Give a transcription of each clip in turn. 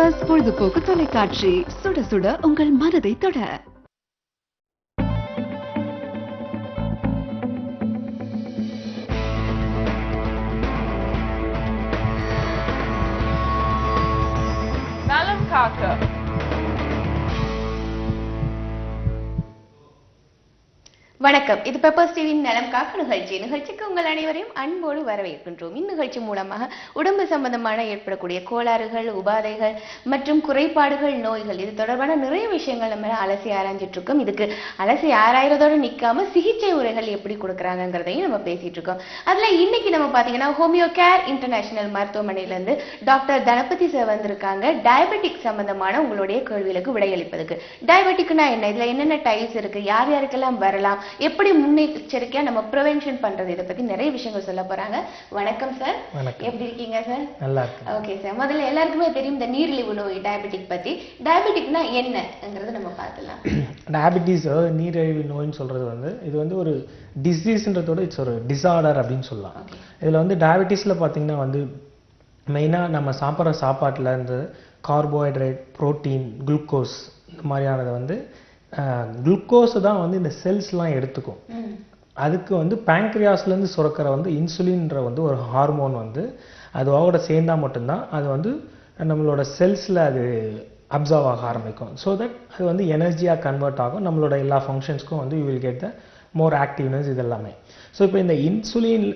Peppers பொழுதுபோக்கு தொலைக்காட்சி, சுட சுட உங்கள் மனதை தொட. நலம் காக்க. வணக்கம். இது பெப்பர்ஸ் டிவியின் நலம் காக்க நிகழ்ச்சிக்கு உங்கள் அனைவரையும் அன்போடு வரவேற்கின்றோம். இந்நிகழ்ச்சி மூலமாக உடம்பு சம்பந்தமான ஏற்படக்கூடிய கோளாறுகள், உபாதைகள் மற்றும் குறைபாடுகள், நோய்கள், இது தொடர்பான நிறைய விஷயங்கள் நம்ம அலசி ஆராய்ஞ்சிட்டு இருக்கோம். இதுக்கு அலசி ஆராய்றதோடு நிற்காம சிகிச்சை முறைகள் எப்படி கொடுக்குறாங்கிறதையும் நம்ம பேசிட்டு இருக்கோம். அதுல இன்னைக்கு நம்ம பாத்தீங்கன்னா ஹோமியோ கேர் இன்டர்நேஷனல் மருத்துவமனையில இருந்து டாக்டர் தனபதி சார் வந்திருக்காங்க. டயபெட்டிக் சம்பந்தமான உங்களுடைய கேள்விகளுக்கு விடையளிப்பதுக்கு. டயபெட்டிக்னா என்ன, இதுல என்னென்ன டைப்ஸ் இருக்கு, யார் யாருக்கெல்லாம் வரலாம், எப்படி முன்னெச்சரிக்கையா நம்ம ப்ரிவென்ஷன் பண்றது, இதை பத்தி நிறைய விஷயங்கள் சொல்ல போறாங்க. வணக்கம் சார். எப்படி இருக்கீங்க சார்? நல்லா இருக்கு. ஓகே சார், முதல்ல எல்லாருக்குமே தெரியும் இந்த நீரிழிவு நோய் டயபெட்டிக் பத்தி. டயபெட்டிக்னா என்னங்கிறது நம்ம பார்க்கலாம். டயபெட்டிஸ் நீரிழிவு நோய்னு சொல்றது வந்து இது வந்து ஒரு டிசீஸ்ன்றதோட இட்ஸ் ஒரு டிசார்டர் அப்படின்னு சொல்லலாம். இதுல வந்து டயபெட்டிஸ்ல பாத்தீங்கன்னா வந்து மெயினா நம்ம சாப்பிட்ற சாப்பாட்டுல இருந்து கார்போஹைட்ரேட், புரோட்டீன், குளுக்கோஸ் இந்த மாதிரியானதை வந்து குளுக்கோஸ் தான் வந்து இந்த செல்ஸ்லாம் எடுத்துக்கும். அதுக்கு வந்து பேங்க்ரியாஸ்லேருந்து சுரக்கிற வந்து இன்சுலின்ற வந்து ஒரு ஹார்மோன் வந்து அதோட சேர்ந்தா மட்டும்தான் அது வந்து நம்மளோட செல்ஸில் அது அப்சர்வ் ஆக ஆரம்பிக்கும். ஸோ தட் அது வந்து எனர்ஜியாக கன்வெர்ட் ஆகும். நம்மளோட எல்லா ஃபங்க்ஷன்ஸ்க்கும் வந்து you will get the more activeness இது எல்லாமே. ஸோ இப்போ இந்த இன்சுலின்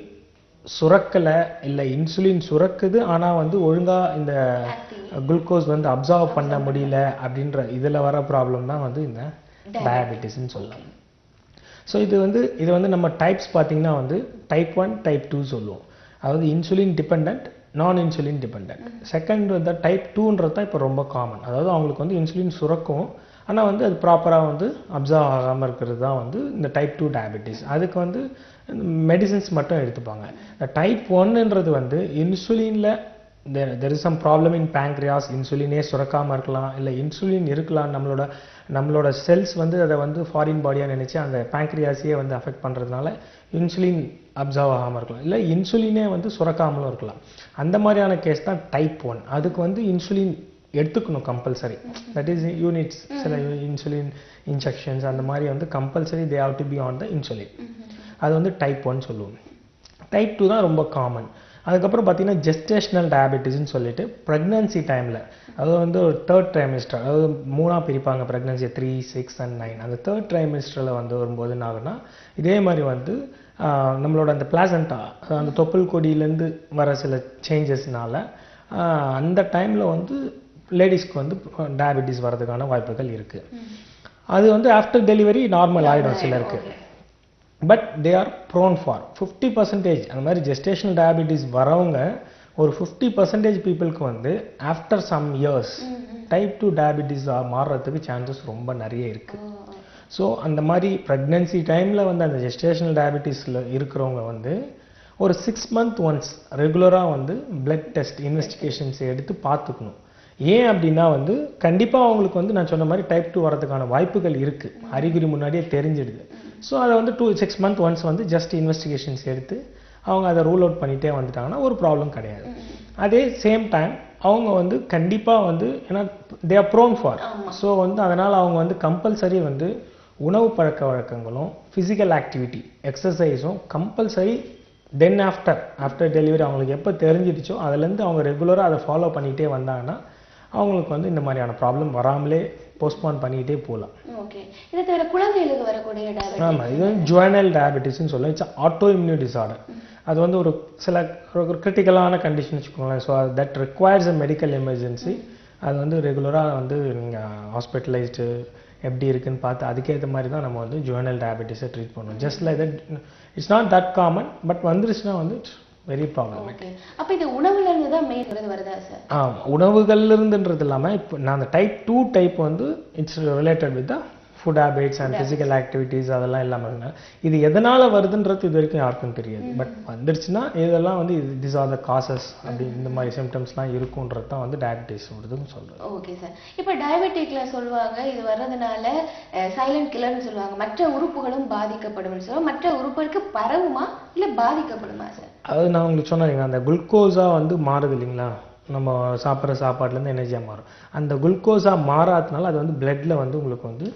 சுரக்கலை இல்லை இன்சுலின் சுரக்குது ஆனால் வந்து ஒழுங்காக இந்த குளுக்கோஸ் வந்து அப்சர்வ் பண்ண முடியல அப்படின்ற இதில் வர ப்ராப்ளம் தான் வந்து இந்த டயபெட்டிஸ்ன்னு சொல்லலாம். ஸோ இது வந்து நம்ம டைப்ஸ் பார்த்தீங்கன்னா வந்து டைப் 1, டைப் 2 சொல்லுவோம். அதாவது இன்சுலின் டிபெண்ட், நான் இன்சுலின் டிபெண்ட். செகண்ட் வந்து டைப் 2ன்றது தான் இப்போ ரொம்ப காமன். அதாவது அவங்களுக்கு வந்து இன்சுலின் சுரக்கும் ஆனால் வந்து அது ப்ராப்பராக வந்து அப்சர்வ் ஆகாமல் இருக்கிறது தான் வந்து இந்த டைப் 2 டயபெட்டிஸ். அதுக்கு வந்து மெடிசின்ஸ் மட்டும் எடுத்துப்பாங்க. டைப் 1ன்றது வந்து இன்சுலினில் there is some problem in pancreas, இன்சுலினே சுரக்காமல் இருக்கலாம், இல்லை இன்சுலின் இருக்கலாம், நம்மளோட செல்ஸ் வந்து அதை வந்து ஃபாரின் பாடியாக நினச்சி அந்த பேங்க்ரியாஸையே வந்து அஃபெக்ட் பண்ணுறதுனால இன்சுலின் அப்சர்வ் ஆகாமல் இருக்கலாம், இல்லை இன்சுலினே வந்து சுரக்காமலும் இருக்கலாம். அந்த மாதிரியான கேஸ் தான் டைப் 1. அதுக்கு வந்து இன்சுலின் எடுத்துக்கணும் கம்பல்சரி. தட் இஸ் யூனிட்ஸ், சில இன்சுலின் இன்ஜெக்ஷன்ஸ் அந்த மாதிரி வந்து compulsory they have to be on the insulin. அது வந்து டைப் 1 சொல்லுவோம். டைப் 2 தான் ரொம்ப காமன். அதுக்கப்புறம் பார்த்தீங்கன்னா ஜெஸ்டேஷனல் டயபெட்டிஸ்ன்னு சொல்லிட்டு ப்ரெக்னன்சி டைமில், அதாவது வந்து ஒரு தேர்ட் ட்ரைமிஸ்டர், அதாவது 3ஆக பிரிப்பாங்க ப்ரெக்னன்சி 3, 6 and 9. அந்த தேர்ட் ட்ரைமிஸ்டரில் வந்து வரும்போது என்ன ஆகுனா இதே மாதிரி வந்து நம்மளோட அந்த பிளாசண்டா, அந்த தொப்புள் கொடியிலேருந்து வர சில சேஞ்சஸ்னால அந்த டைமில் வந்து லேடிஸ்க்கு வந்து டயபெட்டிஸ் வர்றதுக்கான வாய்ப்புகள் இருக்குது. அது வந்து ஆஃப்டர் டெலிவரி நார்மல் ஆகிடும் சிலருக்கு. But they are prone for 50% அந்த மாதிரி ஜெஸ்டேஷனல் டயபெட்டிஸ் வரவங்க ஒரு 50% பீப்புளுக்கு வந்து after some years type 2 diabetes மாறுறதுக்கு சான்சஸ் ரொம்ப நிறைய இருக்குது. ஸோ அந்த மாதிரி ப்ரெக்னன்சி டைமில் வந்து அந்த ஜெஸ்டேஷனல் டயபெட்டிஸில் இருக்கிறவங்க வந்து ஒரு 6 months ஒன்ஸ் ரெகுலராக வந்து பிளட் டெஸ்ட் இன்வெஸ்டிகேஷன்ஸ் எடுத்து பார்த்துக்கணும். ஏன் அப்படின்னா வந்து கண்டிப்பாக அவங்களுக்கு வந்து நான் சொன்ன மாதிரி டைப் 2 வரதுக்கான வாய்ப்புகள் இருக்குது, அறிகுறி முன்னாடியே தெரிஞ்சிடுது. ஸோ அதை வந்து 6 months ஒன்ஸ் வந்து ஜஸ்ட் இன்வெஸ்டிகேஷன்ஸ் எடுத்து அவங்க அதை ரூல் அவுட் பண்ணிகிட்டே வந்துட்டாங்கன்னா ஒரு ப்ராப்ளம் கிடையாது. அதே சேம் டைம் அவங்க வந்து கண்டிப்பாக வந்து ஏன்னா they are prone for, so வந்து அதனால் அவங்க வந்து கம்பல்சரி வந்து உணவு பழக்க வழக்கங்களும் ஃபிசிக்கல் ஆக்டிவிட்டி எக்ஸசைஸும் கம்பல்சரி தென் ஆஃப்டர் டெலிவரி அவங்களுக்கு எப்போ தெரிஞ்சிடுச்சோ அதுலேருந்து அவங்க ரெகுலராக அதை ஃபாலோ பண்ணிகிட்டே வந்தாங்கன்னா அவங்களுக்கு வந்து இந்த மாதிரியான ப்ராப்ளம் வராமலே போஸ்ட்போன் பண்ணிக்கிட்டே போகலாம். ஓகே, இதை தவிர குழந்தைகளுக்கு வரக்கூடிய டயபெட்டிஸ், ஆமாம், இது வந்து ஜுவனைல் டயபெட்டிஸ்ன்னு சொல்லுவோம். It's auto immune disorder. அது வந்து ஒரு சில கிரிட்டிக்கலான கண்டிஷன் வச்சுக்கோங்களேன். So that requires a medical emergency. அது வந்து ரெகுலராக வந்து நீங்கள் ஹாஸ்பிட்டலைஸ்டு எப்படி இருக்குன்னு பார்த்து அதுக்கேற்ற மாதிரி தான் நம்ம வந்து ஜுவனைல் டயபெட்டிஸை ட்ரீட் பண்ணுவோம். Just like that it's not that common, but வந்துருச்சுன்னா வந்து வெரி ப்ராப்ளமேட்டிக். அப்போ இது உணவுல இருந்து தான் மெயின் வருதா சார்? உணவுகள்ல இருந்துன்றது இல்லாமல் இப்போ நான் அந்த டைப் 2 டைப் வந்து it's related with the food habits and physical activities அதெல்லாம் இல்லாமல் இது எதனால் வருதுன்றது இது வரைக்கும் யாருக்கும் தெரியாது. பட் வந்துருச்சுன்னா இதெல்லாம் வந்து திஸ் ஆர் த காசஸ் அப்படி இந்த மாதிரி சிம்டம்ஸ்லாம் இருக்குன்றது தான் வந்து டயபெட்டிஸ் வருதுன்னு சொல்கிறது. ஓகே சார், இப்போ டயபெட்டிக்ல சொல்லுவாங்க இது வர்றதுனால சைலண்ட் கில்லர்னு சொல்லுவாங்க, மற்ற உறுப்புகளும் பாதிக்கப்படும் சொல்லுவாங்க. மற்ற உறுப்புகளுக்கு பரவுமா இல்லை பாதிக்கப்படுமா சார்? அது நான் உங்களுக்கு சொன்னேன், அந்த குளுக்கோஸாக வந்து மாறுது இல்லைங்களா, நம்ம சாப்பிட்ற சாப்பாட்டுலேருந்து எனர்ஜியாக மாறும். அந்த குளுக்கோஸாக மாறாததுனால அது வந்து பிளட்டில் வந்து உங்களுக்கு வந்து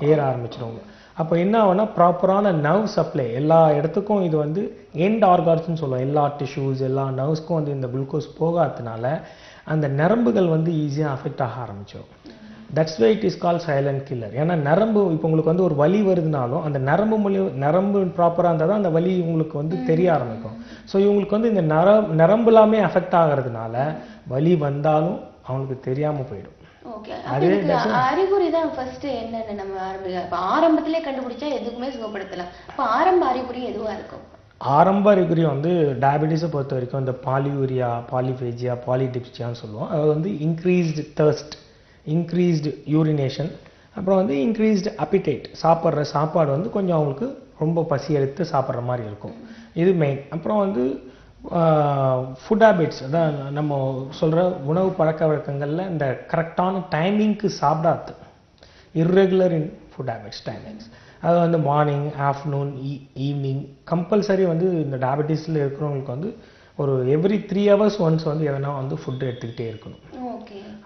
ஏற ஆரம்பிச்சிடும். அப்போ என்ன ஆகும்னா ப்ராப்பரான நர்வ் சப்ளை எல்லா இடத்துக்கும் இது வந்து எண்ட் ஆர்கான்ஸ்னு சொல்லுவோம். எல்லா டிஷ்யூஸ் எல்லா நர்வ்ஸ்க்கும் வந்து இந்த குளுக்கோஸ் போகாததுனால அந்த நரம்புகள் வந்து ஈஸியாக அஃபெக்ட் ஆக ஆரம்பிச்சிடும். That's why it is call silent killer. ஏன்னா நரம்பு இப்போ உங்களுக்கு வந்து ஒரு வலி வருதுனாலும் அந்த நரம்பு ப்ராப்பராக இருந்தால் தான் அந்த வலி உங்களுக்கு வந்து தெரிய ஆரம்பிக்கும். ஸோ இவங்களுக்கு வந்து இந்த நரம்பு எல்லாமே அஃபெக்ட் ஆகிறதுனால வலி வந்தாலும் அவங்களுக்கு தெரியாமல் போயிடும். ஓகே, அதுக்கு அறிகுறி தான் ஃபர்ஸ்ட் என்னன்னு நம்ம ஆரம்பத்திலே கண்டுபிடிச்சா எதுக்குமே சுகப்படுத்தலாம். அப்போ ஆரம்ப அறிகுறி எதுவா இருக்கும்? ஆரம்ப அறிகுறி வந்து டயபெட்டிஸை பொறுத்த வரைக்கும் இந்த பாலியூரியா, பாலிஃபேஜியா, பாலிடிப்சியான்னு சொல்லுவோம். அது வந்து இன்க்ரீஸ்டு தர்ஸ்ட், இன்க்ரீஸ்டு யூரினேஷன், அப்புறம் வந்து இன்க்ரீஸ்டு அப்பிடைட். சாப்பிட்ற சாப்பாடு வந்து கொஞ்சம் அவங்களுக்கு ரொம்ப பசி எடுத்து சாப்பிட்ற மாதிரி இருக்கும். இது மெயின். அப்புறம் வந்து ஃபுட் ஹேபிட்ஸ், அதான் நம்ம சொல்கிற உணவு பழக்க வழக்கங்களில் இந்த கரெக்டான டைமிங்க்கு சாப்பிடாது, irregular in food habits timings. அது வந்து மார்னிங், ஆஃப்டர்நூன், ஈவினிங் கம்பல்சரி வந்து இந்த டயபெட்டிஸில் இருக்கிறவங்களுக்கு வந்து ஒரு எவ்ரி 3 hours ஒன்ஸ் வந்து எதனா வந்து ஃபுட்டு எடுத்துக்கிட்டே இருக்கணும்.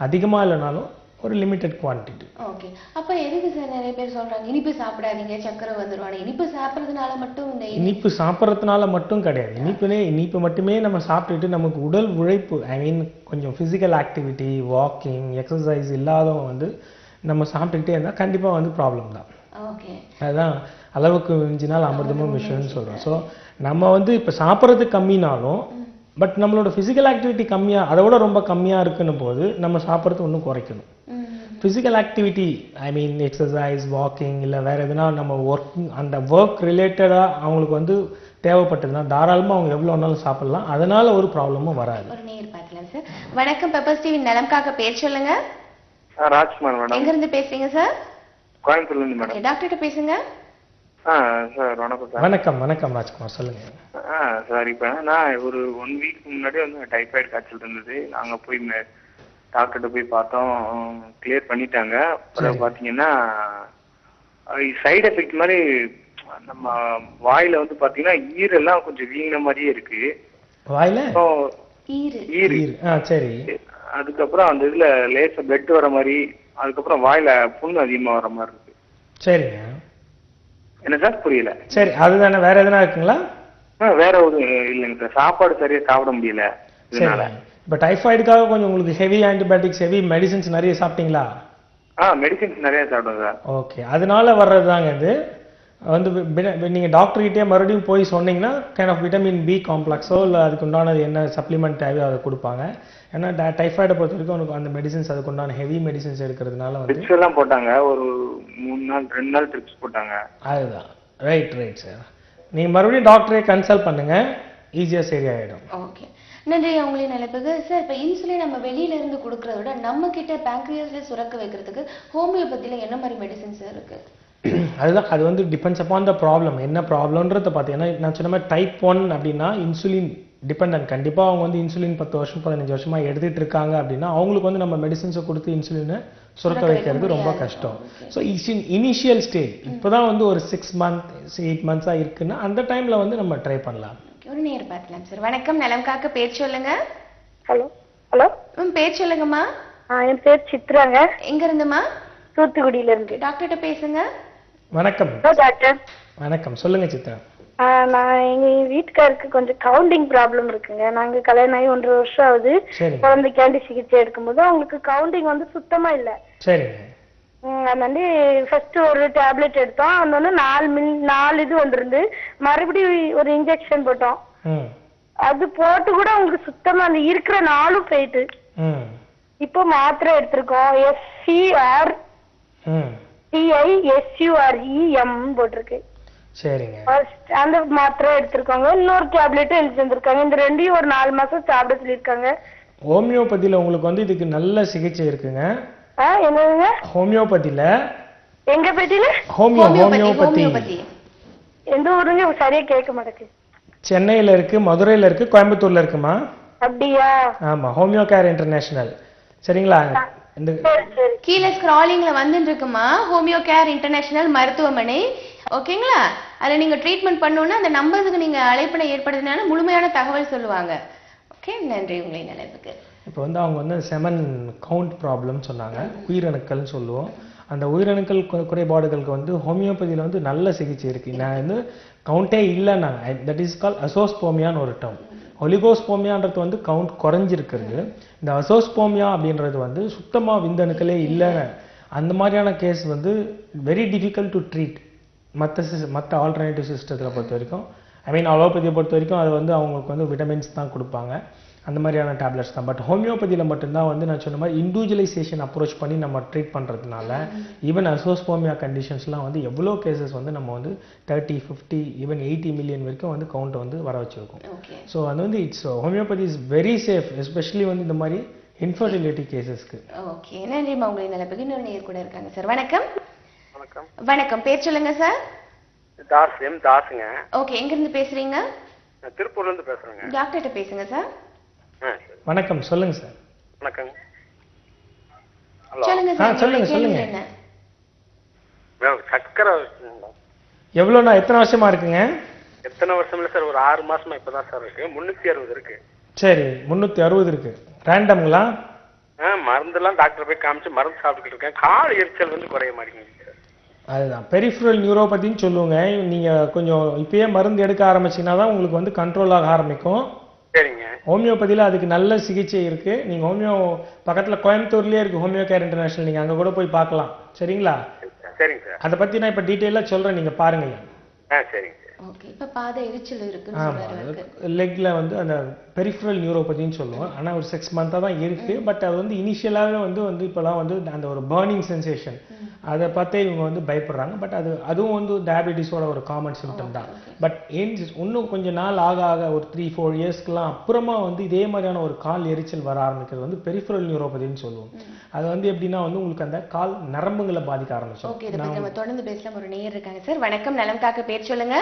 அதிகமாக இல்லைனாலும் ஒரு லிமிட்டட் குவான்டிட்டி. ஓகே, அப்போ எதுக்கு சார் நிறைய பேர் சொல்றாங்க இனிப்பு சாப்பிடாதீங்க சக்கரை வந்துடும்? இனிப்பு சாப்பிட்றதுனால மட்டும் இந்த இனிப்பு சாப்பிட்றதுனால மட்டும் கிடையாது. இனிப்பு மட்டுமே நம்ம சாப்பிட்டுட்டு நமக்கு உடல் உழைப்பு, ஐ மீன் கொஞ்சம் ஃபிசிக்கல் ஆக்டிவிட்டி, வாக்கிங், எக்ஸசைஸ் இல்லாதவங்க வந்து நம்ம சாப்பிட்டுக்கிட்டே இருந்தால் கண்டிப்பாக வந்து ப்ராப்ளம் தான். அதுதான் அளவுக்கு மிஞ்சினால் அமிர்தமும் விஷயம்னு சொல்கிறோம். ஸோ நம்ம வந்து இப்போ சாப்பிட்றது கம்மினாலும் பட் நம்மளோட ஃபிசிக்கல் ஆக்டிவிட்டி கம்மியாக, அதை விட ரொம்ப கம்மியாக இருக்குன்னு போது நம்ம சாப்பிட்றது இன்னும் குறைக்கணும். ஃபிசிக்கல் ஆக்டிவிட்டி, ஐ மீன் எக்ஸசைஸ், வாக்கிங், இல்லை வேறு எதுனா நம்ம அந்த ஒர்க் ரிலேட்டடாக அவங்களுக்கு வந்து தேவைப்பட்டதுன்னா தாராளமாக அவங்க எவ்வளோ வேணாலும் சாப்பிடலாம். அதனால ஒரு ப்ராப்ளமும் வராது. ஒரு நேர் பார்க்கலாம் சார். வணக்கம், பெப்பர்ஸ் டிவி நலம்காக பேர் சொல்லுங்க. ராஜ்குமார் மேடம். எங்க இருந்து பேசுறீங்க சார்? கோயம்புத்தூர்ல இருந்து மேடம். டாக்டர்கிட்ட பேசுங்க. சார் வணக்கம் சார். வணக்கம் வணக்கம் ராஜ்குமார், சொல்லுங்க. சார் இப்போ நான் ஒரு 1 week முன்னாடி வந்து டைஃபாய்டு காய்ச்சல் இருந்தது. நாங்கள் போய் டாக்டர்கிட்ட போய் பார்த்தோம், கிளியர் பண்ணிட்டாங்க. அப்புறம் பார்த்தீங்கன்னா சைடு எஃபெக்ட் மாதிரி நம்ம வாயில வந்து பார்த்தீங்கன்னா ஈரெல்லாம் கொஞ்சம் வீங்கின மாதிரியே இருக்கு. வாயில ஈரு. சரி. அதுக்கப்புறம் அந்த இதுல லேசா பெட் வர மாதிரி, அதுக்கப்புறம் வாயில புண்ணு அதிகமா வர மாதிரி இருக்கு. சரிங்க. என்ன சார் புரியல? சரி, அதுதானே. வேற எதுனா இருக்குங்களா? வேற ஒரு இல்லைங்க சார், சாப்பாடு சரியா சாப்பிட முடியல. இப்போ டைஃபாய்டுக்காக கொஞ்சம் உங்களுக்கு ஹெவி ஆன்டிபயோட்டிக்ஸ், ஹெவி மெடிசின்ஸ் நிறைய சாப்பிட்டீங்களா? மெடிசின்ஸ் நிறைய சாப்பிடுவேன் சார். ஓகே, அதனால வர்றது தாங்க இது. வந்து நீங்கள் டாக்டர்கிட்டே மறுபடியும் போய் சொன்னீங்கன்னா கைண்ட் ஆஃப் விட்டமின் பி காம்ப்ளெக்ஸோ இல்லை அதுக்கு உண்டானது என்ன சப்ளிமெண்ட் தேவையோ அதை கொடுப்பாங்க. ஏன்னா டைஃபாய்டை பொறுத்த வரைக்கும் உனக்கு அந்த மெடிசின்ஸ் அதுக்கு உண்டான ஹெவி மெடிசின்ஸ் இருக்கிறதுனால வந்து ட்ரிப்ஸ் எல்லாம் போட்டாங்க. ஒரு 2 நாள் ட்ரிப்ஸ் போட்டாங்க. அதுதான். Right sir. நீங்கள் மறுபடியும் டாக்டரை கன்சல்ட் பண்ணுங்க, ஈஸியாக சரியாயிடும். ஓகே, நன்றி உங்களின் நிலைப்புக்கு சார். இப்போ இன்சுலின் நம்ம வெளியில இருந்து கொடுக்கறத விட நம்ம கிட்ட பேங்க்ரியாஸ்ல சுரக்க வைக்கிறதுக்கு ஹோமியோபதியில என்ன மாதிரி மெடிசின்ஸ் இருக்கு? அதுதான், அது வந்து டிபெண்ட்ஸ் அப்பான் த ப்ராப்ளம். என்ன ப்ராப்ளம்ன்றத பார்த்தீங்கன்னா நான் சொன்ன மாதிரி டைப் 1 அப்படின்னா இன்சுலின் டிபெண்டன்ட். கண்டிப்பாக அவங்க வந்து இன்சுலின் 10 வருஷம் 15 வருஷமா எடுத்துட்டு இருக்காங்க அப்படின்னா அவங்களுக்கு வந்து நம்ம மெடிசின்ஸை கொடுத்து இன்சுலினை சுரக்க வைக்கிறது ரொம்ப கஷ்டம். ஸோ இனிஷியல் ஸ்டேஜ் இப்போதான் வந்து ஒரு 6 months 8 months இருக்குன்னா அந்த டைம்ல வந்து நம்ம ட்ரை பண்ணலாம். ஒரு நேர் பார்க்கலாம் சார். வணக்கம், நலம்காக பேர் சொல்லுங்க. ஹலோ. பேர் சொல்லுங்கம்மா. என் பேர் சித்ராங்க. எங்க இருந்துமா? தூத்துக்குடியில இருந்து. டாக்டர்கிட்ட பேசுங்க. வணக்கம் டாக்டர். வணக்கம், சொல்லுங்க சித்ரா. நான் எங்க வீட்டுக்காருக்கு கொஞ்சம் கவுண்டிங் ப்ராப்ளம் இருக்குங்க. நாங்க கல்யாணம் ஆகி 1.5 வருஷம் ஆகுது. குழந்தைக்காண்டி சிகிச்சை எடுக்கும்போது அவங்களுக்கு கவுண்டிங் வந்து சுத்தமா இல்ல. சரிங்க. அதனால ஃபர்ஸ்ட் ஒரு டேப்லெட் எடுத்தோம். அது வந்து 4 இது வந்துருந்து. மறுபடியும் ஒரு இன்ஜெக்ஷன் போட்டோம். அது போட்டு கூட அவங்களுக்கு சுத்தமா அந்த இருக்கிற 4 போயிட்டு. இப்போ மாத்திரை எடுத்திருக்கோம். SCRTISUREM போட்டிருக்கு. சரிங்க. அந்த மாத்திரை எடுத்திருக்காங்க. இன்னொரு டேப்லெட்டும் எழுதி தந்திருக்காங்க. இந்த ரெண்டையும் ஒரு 4 மாசம் சாப்பிட சொல்லியிருக்காங்க. ஹோமியோபதியில உங்களுக்கு வந்து இதுக்கு நல்ல சிகிச்சை இருக்குங்க. என்னதுங்க? ஹோமியோபதியில. எங்க பத்தியில? ஹோமியோபதி. எந்த ஊருங்க? சரியா கேட்க மாட்டேங்குது. சென்னையில இருக்கு, மதுரையில இருக்கு, கோயம்புத்தூர்ல இருக்குமா? அப்படியா? ஆமா, ஹோமியோ கேர் இன்டர்நேஷனல். சரிங்களா? இந்த கீழே ஸ்க்ராலிங்ல வந்துட்டு இருக்குமா, ஹோமியோ கேர் இன்டர்நேஷனல் மருத்துவமனை. ஓகேங்களா? அதில் நீங்கள் ட்ரீட்மெண்ட் பண்ணோன்னா அந்த நம்பர்ஸுக்கு நீங்கள் அழைப்பினை ஏற்படுத்தினால முழுமையான தகவல் சொல்லுவாங்க. ஓகே, நன்றி உங்களின் அழைப்புக்கு. இப்போ வந்து அவங்க வந்து செமன் கவுண்ட் ப்ராப்ளம் சொன்னாங்க, உயிரணுக்கள்னு சொல்லுவோம். அந்த உயிரணுக்கள் குறைபாடுகளுக்கு வந்து ஹோமியோபதியில் வந்து நல்ல சிகிச்சை இருக்குது. நான் வந்து கவுண்டே இல்லைன்னா தட் இஸ் கால் அசோஸ்போமியான்னு ஒரு டேர்ம். ஒலிகோஸ்போமியான்றது வந்து கவுண்ட் குறைஞ்சிருக்கிறது. இந்த அசோஸ்போமியா அப்படின்றது வந்து சுத்தமாக விந்தணுக்களே இல்லைன்னு அந்த மாதிரியான கேஸ் வந்து வெரி டிஃபிகல்ட் டு ட்ரீட். மற்ற ஆல்டர்னேட்டிவ் சிஸ்டத்தில் பொறுத்த வரைக்கும், ஐ மீன் அலோபதியை பொறுத்த வரைக்கும் அது வந்து அவங்களுக்கு வந்து விட்டமின்ஸ் தான் கொடுப்பாங்க, அந்த மாதிரியான டேப்லெட்ஸ் தான். பட் ஹோமியோபதியில் மட்டும்தான் வந்து நான் சொன்ன மாதிரி இண்டிவிஜுவலைசேஷன் அப்ரோச் பண்ணி நம்ம ட்ரீட் பண்ணுறதுனால ஈவன் அசோஸ்போமியா கண்டிஷன்ஸ்லாம் வந்து எவ்வளோ கேசஸ் வந்து நம்ம வந்து 30, 50, ஈவன் 80 மில்லியன் வரைக்கும் வந்து கவுண்ட் வந்து வர வச்சுருக்கோம். ஸோ அது வந்து it's homeopathy is very safe, especially வந்து இந்த மாதிரி இன்ஃபர்டிலிட்டி கேசஸ்க்கு. ஓகே, நன்றிம்மா உங்களின் அழைப்புக்கு. இன்னொரு நேயர் கூட இருக்காங்க சார். வணக்கம். வணக்கம். வணக்கம், பேர் சொல்லுங்க சார். தாஸுங்க. ஓகே, எங்கிருந்து பேசுறீங்க? திருப்பூர்ல இருந்து பேசுறேங்க. டாக்டர்கிட்ட பேசுங்க சார். வணக்கம், சொல்லுங்க சார். வணக்கம். சொல்லுங்க சார். சொல்லுங்க. என்ன சக்கரை எவ்வளோண்ணா, எத்தனை வருஷமா இருக்குங்க? எத்தனை வருஷம் இல்லை சார், ஒரு 6 மாசமா இப்பதான் சார் இருக்கு. 360 இருக்கு. சரி, 360 இருக்கு. ரேண்டம்ங்களா? மருந்தெல்லாம் டாக்டர் போய் காமிச்சு மருந்து சாப்பிட்டுக்கிட்டு இருக்கேன். கால் எரிச்சல் வந்து குறைய மாட்டேங்குது. அதுதான் பெரிஃபரல் நியூரோபதின்னு சொல்லுவாங்க. நீங்கள் கொஞ்சம் இப்பயே மருந்து எடுக்க ஆரம்பிச்சிங்கன்னா தான் உங்களுக்கு வந்து கண்ட்ரோல் ஆக ஆரம்பிக்கும். சரிங்க. ஹோமியோபதியில் அதுக்கு நல்ல சிகிச்சை இருக்குது. நீங்கள் ஹோமியோ பக்கத்தில் கோயம்புத்தூர்லேயே இருக்குது ஹோமியோ கேர் இன்டர்நேஷனல், நீங்கள் அங்கே கூட போய் பார்க்கலாம். சரிங்களா? சரிங்க சார். அதை பற்றி நான் இப்போ டீட்டெயிலாக சொல்கிறேன், நீங்கள் பாருங்கள். சரிங்க. ஓகே, இப்ப பாத எரிச்சல் இருக்குன்னு சொல்றாரு. லெக்ல வந்து அந்த பெரிஃபரல் நியூரோபதின்னு சொல்லுவோம். ஆனால் ஒரு 6 மந்தாக தான் இருக்குது. பட் அது வந்து இனிஷியலாகவே வந்து இப்போலாம் வந்து அந்த ஒரு பர்னிங் சென்சேஷன் அதை பார்த்தே இவங்க வந்து பயப்படுறாங்க. பட் அதுவும் வந்து டயபெட்டிஸோட ஒரு காமன் சிம்டம் தான். பட் இன்னும் கொஞ்சம் நாள் ஆக ஒரு 3-4 இயர்ஸ்க்குலாம் அப்புறமா வந்து இதே மாதிரியான ஒரு கால் எரிச்சல் வர ஆரம்பிக்கிறது வந்து பெரிஃபரல் நியூரோபதின்னு சொல்லுவோம். அது வந்து எப்படின்னா வந்து உங்களுக்கு அந்த கால் நரம்புகளை பாதிக்க ஆரம்பிச்சோம். ஓகே, இதை பத்தி நம்ம தொடர்ந்து பேசலாம். ஒரு நேயர் இருக்காங்க சார். வணக்கம், நலம் காக்க. பேர் சொல்லுங்க.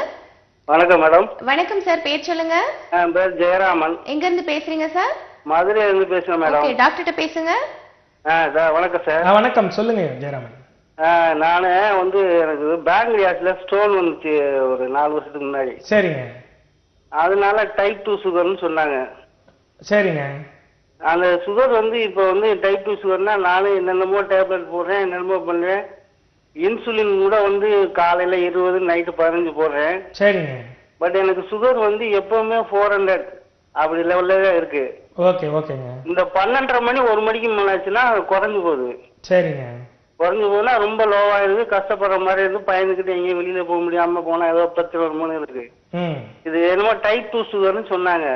வணக்கம் மேடம். வணக்கம் சார், பேர் சொல்லுங்க. என் பேர் ஜெயராமன். எங்க இருந்து பேசுறீங்க சார்? மதுரையில இருந்து பேசுறேன் மேடம். ஓகே, டாக்டர்கிட்ட பேசுங்க. வணக்கம் சார். வணக்கம், சொல்லுங்க ஜெயராமன். நானு வந்து எனக்கு பேங்க்ரியாஸ்ல ஸ்டோன் வந்துச்சு ஒரு 4 வருஷத்துக்கு முன்னாடி. சரிங்க. அதனால டைப் 2 சுகர்னு சொன்னாங்க. சரிங்க. அந்த சுகர் வந்து இப்போ வந்து டைப் 2 சுகர்னா நானும் என்னென்னமோ டேப்லெட் போடுறேன், என்னென்னமோ பண்ணுவேன். இன்சுலின் கூட வந்து காலையில 20, நைட்டு 15 போடுறேன். சரிங்க. பட் எனக்கு சுகர் வந்து எப்பவுமே 400 அப்படி லெவல்ல தான் இருக்கு. ஓகேங்க. இந்த 12:30 மணி 1 மணிக்கு மேலாச்சுன்னா குறைஞ்சு போகுது. சரிங்க. குறைஞ்சு போனா ரொம்ப லோவாயிருது, கஷ்டப்படுற மாதிரி இருக்கு, பயந்துக்கிட்டு எங்கேயும் வெளியில போக முடியாம போனா ஏதோ 10 வருமானம் இருக்கு. இது என்னமோ டைப் 2 சுகர்னு சொன்னாங்க.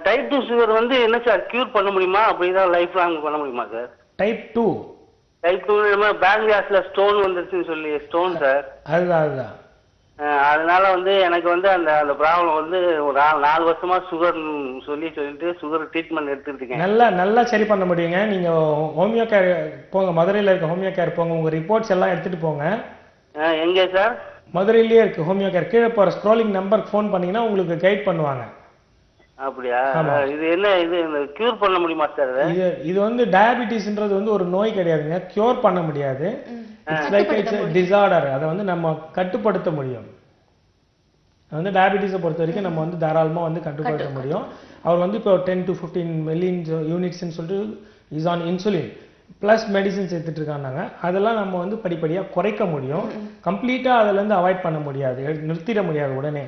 டைப் 2 சுகர் வந்து என்ன சார் கியூர் பண்ண முடியுமா? அப்படிதான் லைஃப் லாங் பண்ண முடியுமா சார்? டைப் 2 பேங்க்ரியாஸ்ல ஸ்டோன் வந்துருச்சுன்னு சொல்லி ஸ்டோன் சார். அதுதான். அதனால வந்து எனக்கு வந்து அந்த ப்ராப்ளம் வந்து ஒரு 4 வருஷமா சொல்லிட்டு சுகர் ட்ரீட்மெண்ட் எடுத்துட்டு இருக்கேன். நல்லா சரி பண்ண முடியுங்க. நீங்க ஹோமியோ கேர் போங்க, மதுரையில இருக்க ஹோமியோ கேர் போங்க, உங்க ரிப்போர்ட்ஸ் எல்லாம் எடுத்துட்டு போங்க. எங்க சார்? மதுரையிலேயே இருக்கு ஹோமியோ கேர். கீழே போற ஸ்க்ரோலிங் நம்பருக்கு ஃபோன் பண்ணீங்கன்னா உங்களுக்கு கைட் பண்ணுவாங்க. அப்படியா? இது என்ன இது கியூர் பண்ண முடியுமா சார்? இது வந்து டயபிட்டிஸ்ன்றது வந்து ஒரு நோய் கிடையாதுங்க, கியூர் பண்ண முடியாது. It's like it's disorder. அதை வந்து நம்ம கட்டுப்படுத்த முடியும். வந்து டயபிட்டிஸை பொறுத்த வரைக்கும் நம்ம வந்து தாராளமாக வந்து கட்டுப்படுத்த முடியும். அவர் வந்து இப்போ 10 to 15 மில்லியன் யூனிட்ஸ்ன்னு சொல்லிட்டு is on insulin plus medicines எடுத்துட்டு இருக்காங்க. அதெல்லாம் நம்ம வந்து படிப்படியாக குறைக்க முடியும். கம்ப்ளீட்டாக அதிலேருந்து அவாய்ட் பண்ண முடியாது, நிறுத்திட முடியாது உடனே.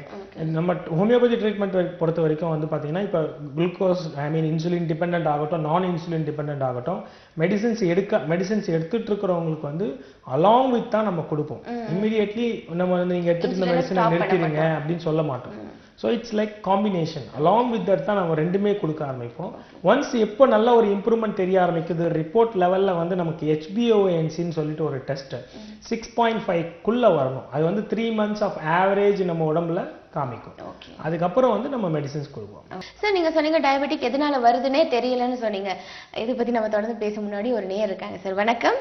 நம்ம ஹோமியோபதி ட்ரீட்மெண்ட் பொறுத்த வரைக்கும் வந்து பார்த்தீங்கன்னா இப்போ குளுக்கோஸ் இன்சுலின் டிபெண்ட் ஆகட்டும், நான் இன்சுலின் டிபெண்ட் ஆகட்டும், மெடிசின்ஸ் எடுத்துட்டு இருக்கிறவங்களுக்கு வந்து அலாங் வித் தான் நம்ம கொடுப்போம். இம்மிடியட்லி நம்ம வந்து நீங்கள் எடுத்துட்டு இந்த மெடிசனை நிறுத்திடுங்க அப்படின்னு சொல்ல மாட்டோம். So it's like combination. Along with that தான் நம்ம ரெண்டுமே கொடுக்க ஆரம்பிப்போம். ஒன்ஸ் எப்போ நல்ல ஒரு இம்ப்ரூவ்மெண்ட் தெரிய ஆரம்பிக்குது, ரிப்போர்ட் லெவலில் வந்து நமக்கு HbA1cன்னு சொல்லிட்டு ஒரு டெஸ்ட் 6.5க்குள்ளே வரணும். அது வந்து 3 months ஆஃப் ஆவரேஜ் நம்ம உடம்புல காமிக்கும். அதுக்கப்புறம் வந்து நம்ம மெடிசின்ஸ் கொடுப்போம். சார், நீங்க சொன்னீங்க டயபெட்டிக் எதனால வருதுன்னே தெரியலன்னு சொன்னீங்க. இதை பத்தி நம்ம தொடர்ந்து பேச முன்னாடி ஒரு நேயர் இருக்காங்க சார். வணக்கம்.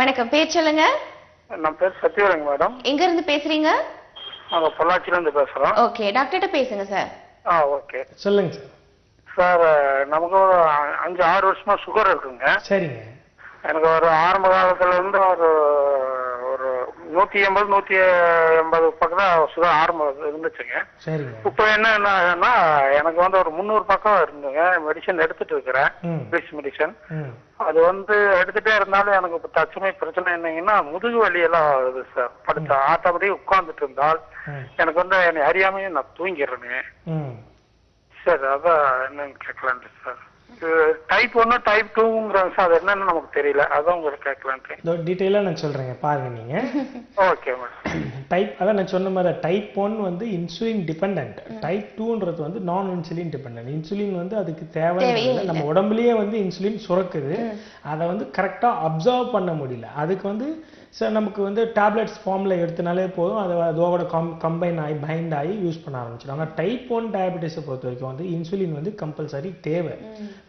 வணக்கம், பேர் சொல்லுங்க. நான் பேர் சத்யவரங்க மேடம். எங்க இருந்து பேசுறீங்க? நாங்க பொள்ளாச்சில இருந்து பேசுறோம். ஓகே, டாக்டர்கிட்ட பேசுங்க சார். ஓகே சொல்லுங்க சார். சார், நமக்கு ஒரு 5-6 வருஷமா சுகர் இருக்குங்க. சரிங்க. எனக்கு ஒரு ஆரம்ப காலத்துல இருந்து ஒரு 180 180 பக்கம் தான் சுகர் ஆரம்பம் இருந்துச்சுங்க. சரிங்க. இப்போ என்னன்னா எனக்கு வந்து ஒரு 300 பக்கம் இருந்துங்க. மெடிசன் எடுத்துட்டு இருக்கிறேன், இங்கிலீஷ் மெடிசன். அது வந்து எடுத்துட்டே இருந்தாலும் எனக்கு இப்போ தற்சமய பிரச்சனை என்னங்கன்னா முதுகு வலியெல்லாம் வருது சார். படுத்த ஆட்டப்படி உட்கார்ந்துட்டு இருந்தால் எனக்கு வந்து என்னை அறியாமையே நான் தூங்கிடுறேனுங்க சார். அதான் என்னன்னு கேட்கலான்ட்டு சார். டைப் 1 டைப் 2ங்கிறாங்க சார். அது என்னன்னு நமக்கு தெரியல, அதான் உங்களுக்கு கேட்கலான்ட்டு. டீட்டெயிலாக நான் சொல்கிறேங்க, பாருங்க நீங்கள். Okay madam. அதான் நான் சொன்ன மாதிரி டைப் 1 வந்து இன்சுலின் டிபெண்ட், டைப் 2ன்றது வந்து நான் இன்சுலின் டிபெண்ட். இன்சுலின் வந்து அதுக்கு தேவையில்லை, நம்ம உடம்புலயே வந்து இன்சுலின் சுரக்குது, அதை வந்து கரெக்டாக அப்சர்வ் பண்ண முடியல. அதுக்கு வந்து சார் நமக்கு வந்து டேப்லெட்ஸ் ஃபார்மில் எடுத்தனாலே போதும், அதோட கம்பைன் ஆகி பைண்ட் ஆகி யூஸ் பண்ண ஆரம்பிச்சிடும். ஆனால் டைப் 1 டயபெட்டிஸை பொறுத்த வரைக்கும் வந்து இன்சுலின் வந்து கம்பல்சரி தேவை.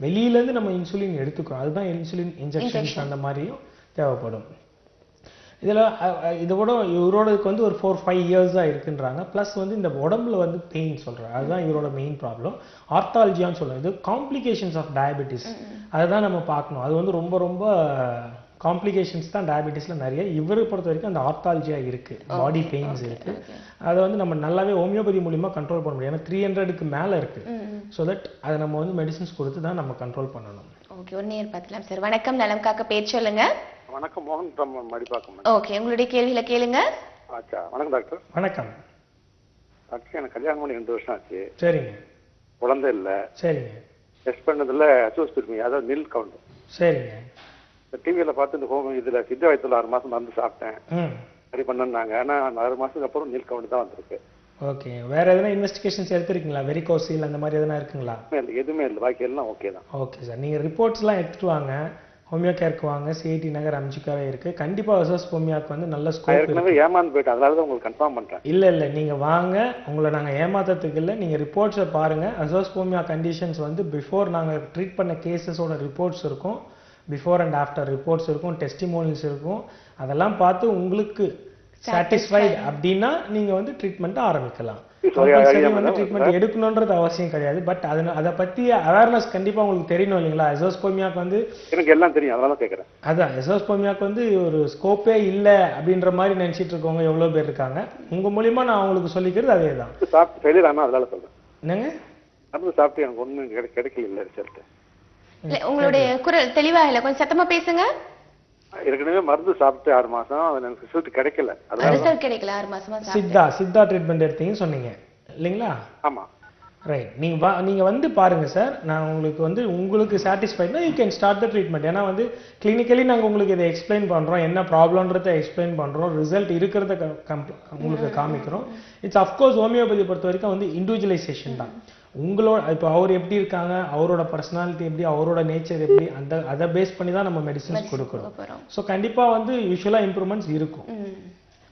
வெளியிலேருந்து நம்ம இன்சுலின் எடுத்துக்கிறோம், அதுதான் இன்சுலின் இன்ஜெக்ஷன்ஸ் அந்த மாதிரியும் தேவைப்படும். இதோட இவரோடக்கு வந்து ஒரு 4-5 இயர்ஸாக இருக்குன்றாங்க. ப்ளஸ் வந்து இந்த உடம்புல வந்து பெயின் சொல்கிறாங்க, அதுதான் இவரோட மெயின் ப்ராப்ளம். ஆர்த்தாலஜியான்னு சொல்லுவாங்க. இது காம்ப்ளிகேஷன்ஸ் ஆஃப் டயபெட்டிஸ், அதுதான் நம்ம பார்க்கணும். அது வந்து ரொம்ப ரொம்ப காம்ப்ளிகேஷன்ஸ் தான் டயபெட்டிஸில் நிறைய. இவரை பொறுத்த வரைக்கும் அந்த ஆர்த்தாலஜியா இருக்குது, பாடி பெயின்ஸ் இருக்குது. அதை வந்து நம்ம நல்லாவே ஹோமியோபதி மூலிமா கண்ட்ரோல் பண்ண முடியும். ஏன்னா 300க்கு மேலே இருக்குது. ஸோ தட் அதை நம்ம வந்து மெடிசின்ஸ் கொடுத்து தான் நம்ம கண்ட்ரோல் பண்ணணும். ஓகே, ஒரு நேர் பார்க்கலாம் சார். வணக்கம், நலம் காக்க பேர் சொல்லுங்க. வணக்கம், மோகன் ஃப்ரம் மடிப்பாக்கம். ஓகே, உங்களுடைய கேள்வியில கேளுங்க. ஆச்சா, வணக்கம் டாக்டர். வணக்கம் டாக்டர். எனக்கு கல்யாணம் பண்ணி 2 வருஷம் ஆச்சு. சரிங்க. குழந்தை இல்லை. சரிங்க. டெஸ்ட் பண்ணதில் அசோஸ்பிருமி, அதாவது நில் கவுண்ட். சரிங்க. டிவியில் பார்த்து இந்த ஹோம் இதில் சித்த வயத்தில் 6 மாதம் மருந்து சாப்பிட்டேன், சரி பண்ணாங்க. ஆனால் 6 மாதத்துக்கு அப்புறம் நில் கவுண்ட் தான் வந்திருக்கு. ஓகே, வேற எதனா இன்வெஸ்டிகேஷன்ஸ் எடுத்துருக்கீங்களா? வெரிகோசில் அந்த மாதிரி எதனா இருக்குங்களா? எதுவுமே இல்லை, பாக்கி எல்லாம் ஓகே தான். ஓகே சார், நீங்கள் ரிப்போர்ட்ஸ்லாம் எடுத்துட்டு வாங்க, ஹோமியோ கேருக்கு வாங்க. சிஐடி நகர் அம்ஜிக்காவே இருக்குது. கண்டிப்பாக அசோஸ்போமியாவுக்கு வந்து நல்ல ஸ்கோப். ஏற்கனவே ஏமாந்து போயிட்டு, அதனால தான் உங்களுக்கு கன்ஃபார்ம் பண்ணுறேன். இல்லை நீங்கள் வாங்க, உங்களை நாங்கள் ஏமாத்துறதுக்கு இல்லை. நீங்கள் ரிப்போர்ட்ஸை பாருங்கள். அசோஸ்போமியா கண்டிஷன்ஸ் வந்து பிஃபோர் நாங்கள் ட்ரீட் பண்ண கேசஸோட ரிப்போர்ட்ஸ் இருக்கும், பிஃபோர் அண்ட் ஆஃப்டர் ரிப்போர்ட்ஸ் இருக்கும், டெஸ்டிமோனியல்ஸ் இருக்கும். அதெல்லாம் பார்த்து உங்களுக்கு சாட்டிஸ்ஃபைடு அப்படின்னா நீங்கள் வந்து ட்ரீட்மெண்ட்டை ஆரம்பிக்கலாம். வந்து ட்ரீட்மெண்ட் எடுக்கணுன்றது அவசியம் கிடையாது. பட் அதை பற்றி அவேர்னஸ் கண்டிப்பாக உங்களுக்கு தெரியணும் இல்லைங்களா? எசோஸ்போமியாக்கு வந்து எனக்கு எல்லாம் தெரியும், அதனால கேட்குறேன். அதான் எசோஸ்போமியாக்கு வந்து ஒரு ஸ்கோப்பே இல்லை அப்படின்ற மாதிரி நினச்சிட்டு இருக்கவங்க எவ்வளோ பேர் இருக்காங்க. உங்கள் மூலிமா நான் உங்களுக்கு சொல்லிக்கிறது அதே தான். சாப்பிட்டு ஃபெயிலியர் ஆனால் அதனால சொல்கிறேன். என்னங்க? அப்படி சாப்பிட்டு எனக்கு ஒன்றும் கிடைக்கல ரிசல்ட். உங்களுடைய குரல் தெளிவா இல்ல, கொஞ்சம் சத்தமா பேசுங்க. ஏற்கனவே மருந்து சாப்பிட்டு 6 மாசம், எனக்கு ரிசல்ட் கிடைக்கல. ரிசல்ட் கிடைக்கல 6 மாசமா சித்தா ட்ரீட்மெண்ட் எடுத்தீங்கன்னு சொன்னீங்க இல்லைங்களா? ஆமா. ரைட். நீங்க வந்து பாருங்க சார், நான் உங்களுக்கு சாட்டிஸ்ஃபைட்னா you can start the treatment. ஏன்னா வந்து கிளினிக்கலி நாங்கள் உங்களுக்கு இதை எக்ஸ்பிளைன் பண்ணுறோம், என்ன ப்ராப்ளம்ன்றதை எக்ஸ்பிளைன் பண்ணுறோம், ரிசல்ட் இருக்கிறத உங்களுக்கு காமிக்கிறோம். இட்ஸ் அஃப்கோர்ஸ் ஹோமியோபதி பொறுத்த வரைக்கும் வந்து இண்டிவிஜுவலைசேஷன் தான். உங்களோட இப்போ அவர் எப்படி இருக்காங்க, அவரோட பர்சனாலிட்டி எப்படி, அவரோட நேச்சர் எப்படி, அதை பேஸ் பண்ணி தான் நம்ம மெடிசின்ஸ் கொடுக்குறோம். ஸோ கண்டிப்பாக வந்து யூஸ்வலாக இம்ப்ரூவ்மெண்ட்ஸ் இருக்கும்.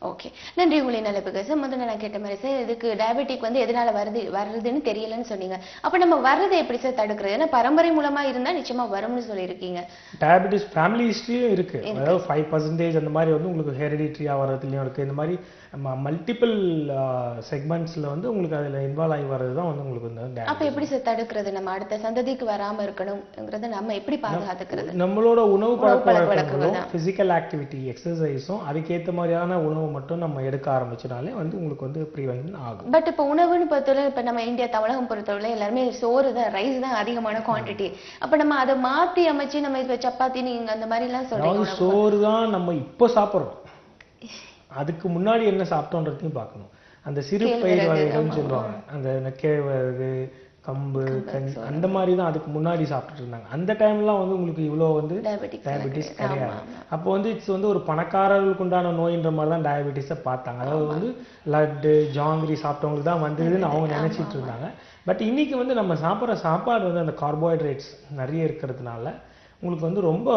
ஓகே, நன்றி. உங்களை நிலைப்புக்கு சார். முதல்ல நான் கேட்ட மாதிரி சார், இதுக்கு டயபெட்டிக் வந்து எதனால வருதுன்னு தெரியலன்னு சொன்னீங்க. அப்ப நம்ம வர்றதை எப்படி சார் தடுக்கிறது? ஏன்னா பரம்பரை மூலமா இருந்தா நிச்சயமா வரும்னு சொல்லியிருக்கீங்க. டயபெட்டிஸ் ஃபேமிலி ஹிஸ்டரியும் இருக்கு. அதாவது 5% அந்த மாதிரி வந்து உங்களுக்கு ஹெரிடிட்ரியா வர்றதுலையும் இருக்கு. இந்த மாதிரி மல்டிபிள் செக்மெண்ட்ஸ்ல வந்து உங்களுக்கு அதுல இன்வால்வ் ஆகி வர்றது தான் வந்து உங்களுக்கு வந்து. அப்ப எப்படி சார் தடுக்கிறது? நம்ம அடுத்த சந்ததிக்கு வராம இருக்கணும்ங்கறத நம்ம எப்படி பாதுகாத்துக்கிறது? நம்மளோட உணவு பழக்கவழக்கங்களும் பிசிக்கல் ஆக்டிவிட்டி எக்ஸசைஸும் அதுக்கேற்ற மாதிரியான உணவு மட்டும் நம்ம எடுக்க ஆரம்பிச்சனாலே வந்து உங்களுக்கு வந்து ப்ரிவென்ஷன் ஆகும். பட் இப்போ உணவுன்னு பொறுத்தவரை இப்போ நம்ம இந்தியா தமிழகம் பொறுத்தவரை எல்லாருமே சோறு தான், ரைஸ் தான் அதிகமான குவான்டிட்டி. அப்ப நம்ம அதை மாத்தி அமைச்சு நம்ம இப்போ சப்பாத்தி நீங்க அந்த மாதிரி எல்லாம் சொல்றீங்க. சோறு தான் நம்ம இப்போ சாப்பிட்றோம், அதுக்கு முன்னாடி என்ன சாப்பிட்டோன்றதையும் பார்க்கணும். அந்த சிறு பயிர் வகைகள்னு சொல்லுவாங்க, அந்த கேழ்வரகு, கம்பு, கஞ்சி அந்த மாதிரி தான் அதுக்கு முன்னாடி சாப்பிட்டுட்டு இருந்தாங்க. அந்த டைம்லாம் வந்து உங்களுக்கு இவ்வளோ வந்து டயபெட்டிஸ் கிடையாது. அப்போ வந்து இட்ஸ் வந்து ஒரு பணக்காரர்களுக்கு உண்டான நோயின்ற மாதிரி தான் டயபெட்டிஸை பார்த்தாங்க. அதாவது வந்து லட்டு ஜாங்கிரி சாப்பிட்டவங்களுக்கு தான் வந்ததுன்னு அவங்க நினைச்சிட்டு இருந்தாங்க. பட் இன்னைக்கு வந்து நம்ம சாப்பிட்ற சாப்பாடு வந்து அந்த கார்போஹைட்ரேட்ஸ் நிறைய இருக்கிறதுனால உங்களுக்கு வந்து ரொம்ப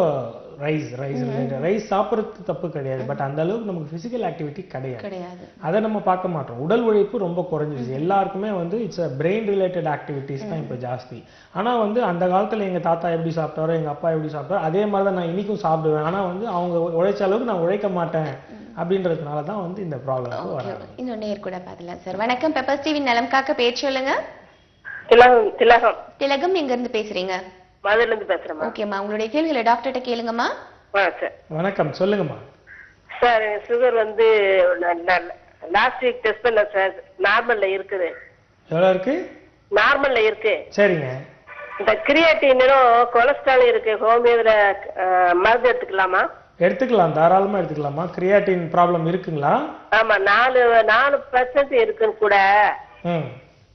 ரைஸ் சாப்பிட்றது தப்பு கிடையாது. பட் அந்த அளவுக்கு நமக்கு பிசிக்கல் ஆக்டிவிட்டி கிடையாது, அதை நம்ம பார்க்க மாட்டோம். உடல் உழைப்பு ரொம்ப குறைஞ்சிருச்சு. எல்லாருக்குமே வந்து இட்ஸ் பிரெயின் ரிலேட்டட் ஆக்டிவிட்டிஸ் தான் இப்போ ஜாஸ்தி. ஆனால் வந்து அந்த காலத்தில் எங்கள் தாத்தா எப்படி சாப்பிட்டாரோ, எங்கள் அப்பா எப்படி சாப்பிட்டாரோ அதே மாதிரி தான் நான் இன்னைக்கும் சாப்பிடுவேன். ஆனால் வந்து அவங்க உழைச்ச அளவுக்கு நான் உழைக்க மாட்டேன் அப்படின்றதுனால தான் வந்து இந்த ப்ராப்ளம் வராது. இன்னும் நேர் கூட பார்க்கலாம் சார். வணக்கம், பெப்பர்ஸ் டிவி நலம் காக்க பேர் சொல்லுங்க. திலகம் எங்க இருந்து பேசுறீங்க? மதுரையில இருந்து பேசுறேன். ஓகேம்மா, உங்களுடைய கேள்விகளை டாக்டர்கிட்ட கேளுங்கம்மா. வணக்கம், சொல்லுங்கம்மா. சார் சுகர் வந்து லாஸ்ட் வீக் டெஸ்ட் பண்ண சார், நார்மல்ல இருக்குது. எவ்வளோ இருக்கு? நார்மல்ல இருக்கு. சரிங்க. இந்த கிரியாட்டினும் கொலஸ்ட்ரால் இருக்கு. ஹோமியோல மருந்து எடுத்துக்கலாமா? எடுத்துக்கலாம், தாராளமா எடுத்துக்கலாமா. கிரியாட்டின் ப்ராப்ளம் இருக்குங்களா? ஆமா, 4% இருக்குன்னு கூட.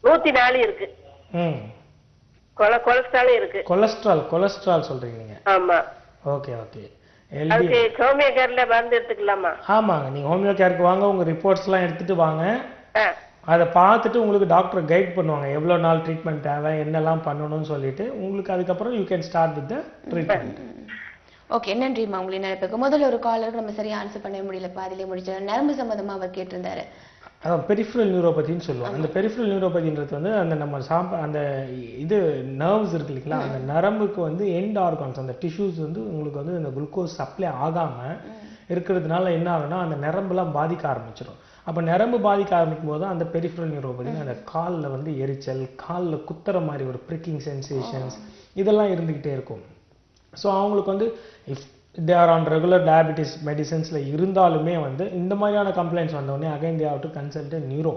104 இருக்கு. கொலஸ்ட்ரால் இருக்கு. கொலஸ்ட்ரால் சொல்றீங்க நீங்க? ஆமா. Okay okay. அதுக்கு ஹோமியோ கேர்ல மருந்து எடுத்துக்கலாமா? ஆமாங்க, நீங்க ஹோமியோ கேருக்கு வாங்க, உங்க ரிப்போர்ட்ஸ் எல்லாம் எடுத்துட்டு வாங்க. அதை பார்த்துட்டு உங்களுக்கு டாக்டர் கைட் பண்ணுவாங்க எவ்வளோ நாள் ட்ரீட்மெண்ட் தேவை, என்னெல்லாம் பண்ணணும்னு சொல்லிட்டு உங்களுக்கு. அதுக்கப்புறம் you can start with the treatment. Okay, நன்றிம்மா உங்களின் நினைப்புக்கு. முதல்ல ஒரு காலருக்கு நம்ம சரியா ஆன்சர் பண்ண முடியல, பாதியிலே முடிச்சோம். நரம்பு சம்பந்தமா அவர் கேட்டிருந்தாரு. அதான் பெரிஃபரல் நியூரோபதின்னு சொல்லுவாங்க. அந்த பெரிஃபரல் நியூரோபதின்றது வந்து அந்த நம்ம அந்த இது நர்வ்ஸ் இருக்கு இல்லைங்களா, அந்த நரம்புக்கு வந்து எண்ட் ஆர்கான்ஸ், அந்த டிஷ்யூஸ் வந்து உங்களுக்கு வந்து இந்த குளுக்கோஸ் சப்ளை ஆகாமல் இருக்கிறதுனால என்ன ஆகுனா அந்த நரம்புலாம் பாதிக்க ஆரம்பிச்சிடும். அப்போ நரம்பு பாதிக்க ஆரம்பிக்கும் போது அந்த பெரிஃபரல் நியூரோபதி அந்த காலில் வந்து எரிச்சல், காலில் குத்துற மாதிரி ஒரு ப்ரிக்கிங் சென்சேஷன்ஸ் இதெல்லாம் இருந்துக்கிட்டே இருக்கும். ஸோ அவங்களுக்கு வந்து if they are on regular diabetes மெடிசன்ஸில் இருந்தாலுமே வந்து இந்த மாதிரியான கம்ப்ளைண்ட்ஸ் வந்தோடனே again they have to consult neuro.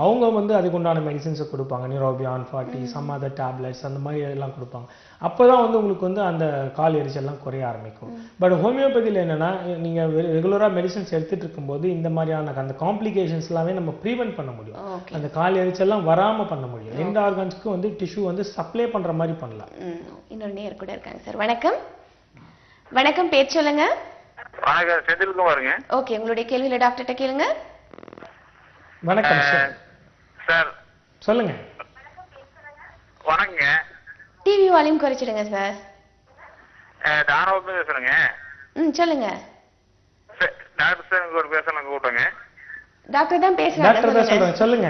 அவங்க வந்து அதுக்கு உண்டான மெடிசன்ஸை கொடுப்பாங்க, நியூரோபியான் 40 சம் அதர் டேப்லெட்ஸ் அந்த மாதிரி எல்லாம் கொடுப்பாங்க. அப்போ தான் வந்து உங்களுக்கு வந்து அந்த கால் எரிச்சல்லாம் குறைய ஆரம்பிக்கும். பட் ஹோமியோபதியில் என்னென்னா நீங்கள் ரெகுலராக மெடிசன்ஸ் எடுத்துகிட்டு இருக்கும்போது இந்த மாதிரியான அந்த காம்ப்ளிகேஷன்ஸ் எல்லாமே நம்ம ப்ரிவென்ட் பண்ண முடியும். அந்த கால் எரிச்சல்லாம் வராமல் பண்ண முடியும். எந்த ஆர்கன்ஸ்க்கும் வந்து டிஷ்யூ வந்து சப்ளை பண்ணுற மாதிரி பண்ணலாம். இன்னொரு நேர் கூட இருக்காங்க சார். வணக்கம். வணக்கம், பேர் சொல்லுங்க. வணக்கம், செந்தில்குமாருங்க. ஓகே, உங்களுடைய கேள்வியில டாக்டர்கிட்ட கேளுங்க. வணக்கம் சார். சொல்லுங்க. வணக்கங்க. டிவி வால்யூம் குறைச்சிடுங்க சார். தாராளமா பேசுறேங்க. சொல்லுங்க டாக்டர் சார், ஒரு பேசலாம் கூப்பிட்டேங்க. டாக்டர் தான் பேசுறாங்க. சொல்லுங்க.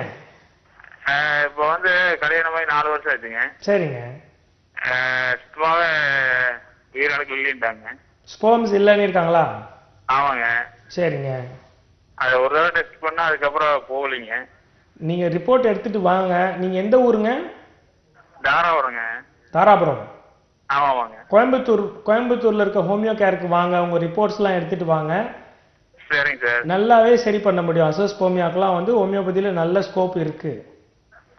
இப்போ வந்து கல்யாணமாயி 4 வருஷம் ஆச்சுங்க. சரிங்க. சுத்தமாவே உயிரிழக்கு இல்லைன்ட்டாங்க. ஸ்போம்ஸ் இல்லைன்னு இருக்காங்களா? ஆமாங்க. சரிங்க. அதை ஒரு தடவை டெஸ்ட் பண்ணா அதுக்கப்புறம் போகலைங்க. நீங்க ரிப்போர்ட் எடுத்துட்டு வாங்க. நீங்க எந்த ஊருங்க? தாராபுரங்க. தாராபுரம். ஆமாங்க. கோயம்புத்தூர்ல இருக்க ஹோமியோ கேருக்கு வாங்க, உங்க ரிப்போர்ட்ஸ் எல்லாம் எடுத்துட்டு வாங்க. சரிங்க சார். நல்லாவே சரி பண்ண முடியும். அசோஸ்போமியாக்கெல்லாம் வந்து ஹோமியோபதியில நல்ல ஸ்கோப் இருக்கு.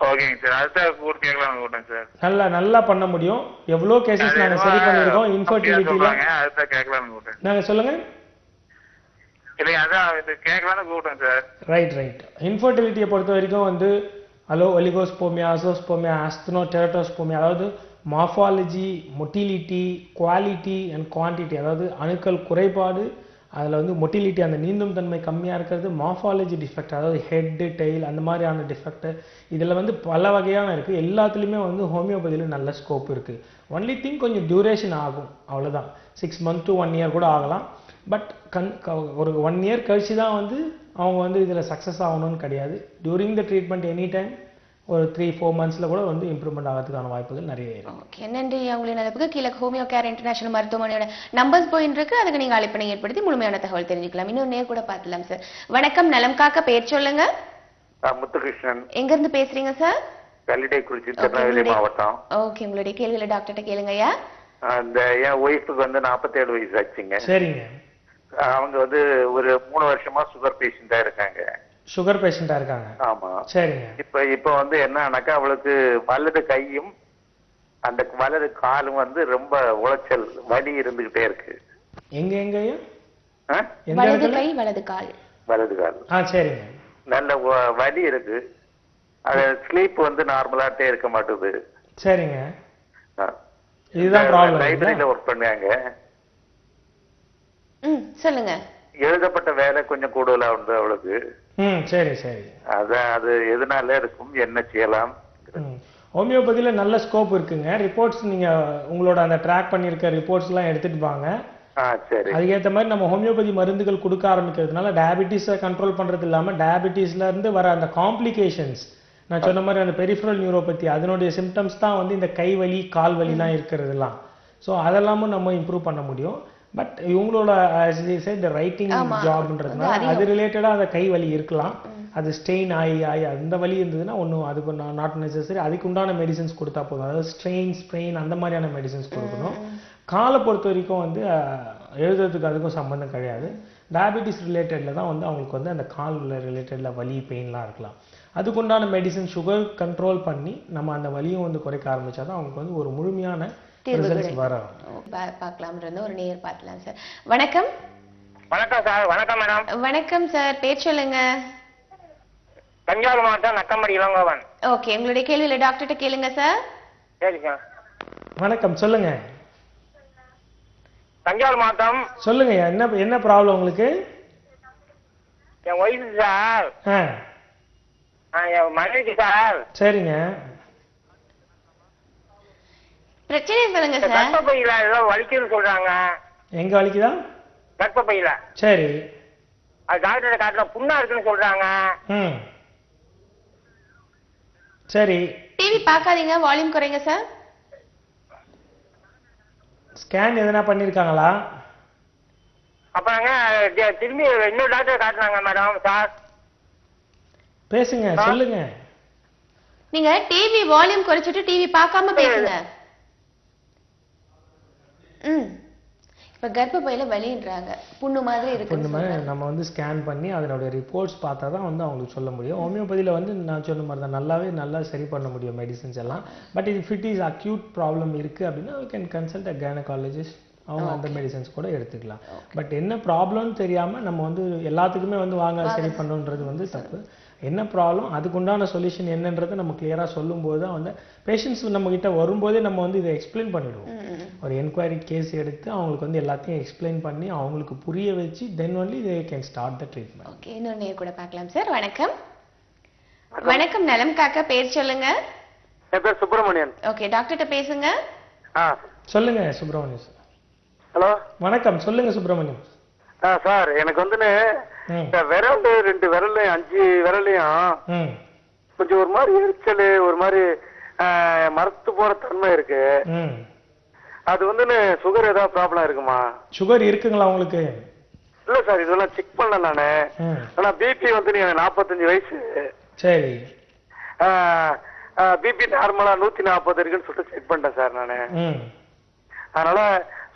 ஓகேங்க சார், அதுதான் கூப்பிட்டு கேட்கலாம் கூப்பிட்டேன் சார். நல்லா பண்ண முடியும். எவ்வளவு கேசஸ் நாங்க சரி பண்ணிருக்கோம். இன்ஃபர்டிலிட்டில அதுதான் கேட்கலாம் கூப்பிட்டேன். நாங்க சொல்லுங்க. இல்லைங்க, அதான் இது கேட்கலாம்னு கூப்பிட்டேன் சார். ரைட். இன்ஃபர்டிலிட்டியை பொறுத்த வரைக்கும் வந்து ஒலிகோஸ்போமியா, அசோஸ்போமியா, ஆஸ்தனோடெரட்டோஸ்போமியா, அதாவது morphology, motility, quality and quantity, அதாவது அணுக்கள் குறைபாடு, அதில் வந்து மொட்டிலிட்டி அந்த நீந்தும் தன்மை கம்மியாக இருக்கிறது, மார்ஃபாலஜி டிஃபெக்ட் அதாவது ஹெட்டு டெய்ல் அந்த மாதிரியான டிஃபெக்ட், இதில் வந்து பல வகையான இருக்குது. எல்லாத்துலேயுமே வந்து ஹோமியோபதியில் நல்ல ஸ்கோப் இருக்குது. ஒன்லி திங் கொஞ்சம் டியூரேஷன் ஆகும், அவ்வளோதான். 6 months to 1 year கூட ஆகலாம். பட் ஒரு 1 year கழிச்சு தான் வந்து அவங்க வந்து இதில் சக்ஸஸ் ஆகணும்னு கிடையாது. During the treatment any time ஒரு 3-4 monthsல கூட வந்து இம்ப்ரூவ்மெண்ட் ஆகிறதுக்கான வாய்ப்புகள் நிறைய இருக்கு. ஓகே, நன்றி. அவங்களின் நினைப்புக்கு கீழே ஹோமியோ கேர் இன்டர்நேஷனல் மருத்துவமனையோட நம்பர்ஸ் போயிட்டு இருக்கு. அதுக்கு நீங்க அழைப்பினை ஏற்படுத்தி முழுமையான தகவல் தெரிஞ்சுக்கலாம். இன்னும் நேர் கூட பார்க்கலாம் சார். வணக்கம், நலம் காக்க. பேர் சொல்லுங்க. முத்துகிருஷ்ணன். எங்க இருந்து பேசுறீங்க சார்? கல்லிடைக்குறிச்சி, திருநெல்வேலி மாவட்டம். ஓகே, உங்களுடைய கேள்வியில டாக்டர்கிட்ட கேளுங்க. ஐயா, அந்த என் ஒய்ஃபுக்கு வந்து 47 வயசு ஆச்சுங்க. சரிங்க. அவங்க வந்து ஒரு 3 வருஷமா சுகர் பேஷண்டா இருக்காங்க. சுகர் பேஷண்டா இருக்காங்க? ஆமா. சரிங்க. இப்ப வந்து என்னன்னாக்கா அவளுக்கு வலது கையும் அந்த வலது காலும் வந்து ரொம்ப உளைச்சல் வலி இருந்துகிட்டே இருக்கு. எங்கயா? வலது கை வலது கால். வலது கால். சரிங்க. நல்ல வலி இருக்கு. அது ஸ்லீப் வந்து நார்மலாட்டே இருக்க மாட்டுது. சரிங்க. இதுதான் ப்ராப்ளம். லைப்ரரியில ஒர்க் பண்ணாங்க. சொல்லுங்க. எழுதப்பட்ட வேலை கொஞ்சம் கூடுதலா உண்டு அவளுக்கு. சரி. அதான் அது எதனால இருக்கும், என்ன செய்யலாம்? ஹோமியோபதியில நல்ல ஸ்கோப் இருக்குங்க. ரிப்போர்ட்ஸ் நீங்க உங்களோட அந்த ட்ராக் பண்ணிருக்க ரிப்போர்ட்ஸ் எல்லாம் எடுத்துட்டு வாங்க. சரி. அதுக்கேற்ற மாதிரி நம்ம ஹோமியோபதி மருந்துகள் கொடுக்க ஆரம்பிக்கிறதுனால டயபிட்டிஸை கண்ட்ரோல் பண்றது இல்லாம டயபிட்டிஸ்ல இருந்து வர அந்த காம்ப்ளிகேஷன்ஸ், நான் சொன்ன மாதிரி அந்த பெரிஃபரல் நியூரோபதி அதனுடைய சிம்டம்ஸ் தான் வந்து இந்த கை வலி, கால் வலிலாம் இருக்கிறதுலாம். ஸோ அதெல்லாமும் நம்ம இம்ப்ரூவ் பண்ண முடியும். பட் இவங்களோட ரைட்டிங் ஜாப்ன்றதுனால அது ரிலேட்டடா அந்த கை வலி இருக்கலாம். அது ஸ்ட்ரெயின் ஆகி அந்த வலி இருந்ததுன்னா ஒன்றும் அதுக்கு நாட் நெசசரி. அதுக்கு உண்டான மெடிசன்ஸ் கொடுத்தா போதும். அதாவது ஸ்ட்ரெயின் அந்த மாதிரியான மெடிசன்ஸ் கொடுக்கணும். காலை பொறுத்த வரைக்கும் வந்து எழுதுறதுக்கு அதுக்கும் சம்பந்தம் கிடையாது. டயபெட்டிஸ் ரிலேட்டடில் தான் வந்து அவங்களுக்கு வந்து அந்த கால் ரிலேட்டடில் வலி பெயின்லாம் இருக்கலாம். அதுக்குண்டான மெடிசன் சுகர் கண்ட்ரோல் பண்ணி நம்ம அந்த வலியும் வந்து குறைக்க ஆரம்பித்தா தான் அவங்களுக்கு வந்து ஒரு முழுமையான ரிசல்ட்ஸ் வரும். பார்க்கலாம்ன்றது ஒரு நேர் பார்க்கலாம் சார். வணக்கம். வணக்கம் சார். வணக்கம் மேடம். வணக்கம் சார், பேர் சொல்லுங்க. தஞ்சாவூர் மாவட்டம் நக்கம்படி இளங்கோவன். ஓகே, உங்களுடைய கேள்வியில டாக்டர்கிட்ட கேளுங்க சார். சரி சார். வணக்கம், சொல்லுங்க. தஞ்சாவூர் மாவட்டம். சொல்லுங்க, என்ன ப்ராப்ளம் உங்களுக்கு? என் ஒய்ஃபு சார். என் மனைவிக்கு சார். சரிங்க, பிரச்சனை சொல்லுங்க சார். கர்ப்பப்பையில ஏதோ வலிக்குதுன்னு சொல்றாங்க. எங்க வலிக்குதா? கர்ப்பப்பையில. சரி, அது டாக்டர் காட்டுல புண்ணா இருக்குன்னு சொல்றாங்க. சரி. டிவி பார்க்காதீங்க, வால்யூம் குறைங்க சார். ஸ்கேன் எதனா பண்ணிருக்காங்களா? அப்புறங்க திரும்பி இன்னொரு டாக்டர் காட்டினாங்க மேடம். சார் பேசுங்க, சொல்லுங்க. நீங்க டிவி வால்யூம் குறைச்சிட்டு டிவி பார்க்காம பேசுங்க. இப்ப கர்ப்பப்பையில வலின்றாங்க, புண்ணு மாதிரி இருக்கு. நம்ம வந்து ஸ்கேன் பண்ணி அதனுடைய ரிப்போர்ட்ஸ் பார்த்தா தான் வந்து அவங்களுக்கு சொல்ல முடியும். ஹோமியோபதியில் வந்து நான் சொன்ன மாதிரி தான் நல்லா சரி பண்ண முடியும் மெடிசன்ஸ் எல்லாம். பட் இது இட் இஸ் அக்யூட் ப்ராப்ளம் இருக்கு அப்படின்னா you can consult a gynaecologist. அவங்க அந்த மெடிசன்ஸ் கூட எடுத்துக்கலாம். பட் என்ன ப்ராப்ளம்னு தெரியாம நம்ம வந்து எல்லாத்துக்குமே வந்து வாங்க சரி பண்ணணுன்றது வந்து தப்பு. என்ன ப்ராப்ளம், அதுக்குண்டான சொல்யூஷன் என்னன்றதை நம்ம கிளியராக சொல்லும்போது தான் வந்து பேஷண்ட்ஸ் நம்ம கிட்ட வரும்போதே நம்ம வந்து இதை எக்ஸ்பிளைன் பண்ணிடுவோம். ஒரு என்கொயரி கேஸ் எடுத்து அவங்களுக்கு வந்து எல்லாத்தையும் எக்ஸ்பிளைன் பண்ணி அவங்களுக்கு புரிய வச்சு then only they can start the treatment. Okay, இன்னொரு நேர் கூட பார்க்கலாம் சார். வணக்கம். வணக்கம், நலம் காக்கா, பேர் சொல்லுங்க. என் பேர் சுப்பிரமணியன். ஓகே, டாக்டர்கிட்ட பேசுங்க. சொல்லுங்க சுப்பிரமணியன் சார். ஹலோ, வணக்கம், சொல்லுங்க சுப்பிரமணியன். சார், எனக்கு வந்து விரல் 2 விரல்லையும் 5 விரல்லையும் கொஞ்சம் ஒரு மாதிரி எரிச்சல், ஒரு மாதிரி மரத்து போற தன்மை இருக்கு. அது வந்து சுகர் ஏதாவது ப்ராப்ளம் இருக்குமா? சுகர் இருக்குங்களா உங்களுக்கு? இல்ல சார், இதெல்லாம் செக் பண்ணல நானு. ஆனா பிபி வந்து 45 வயசு. சரி. பிபி நார்மலா 140 இருக்குன்னு சொல்லிட்டு செக் பண்ணிட்டேன் சார் நானு. அதனால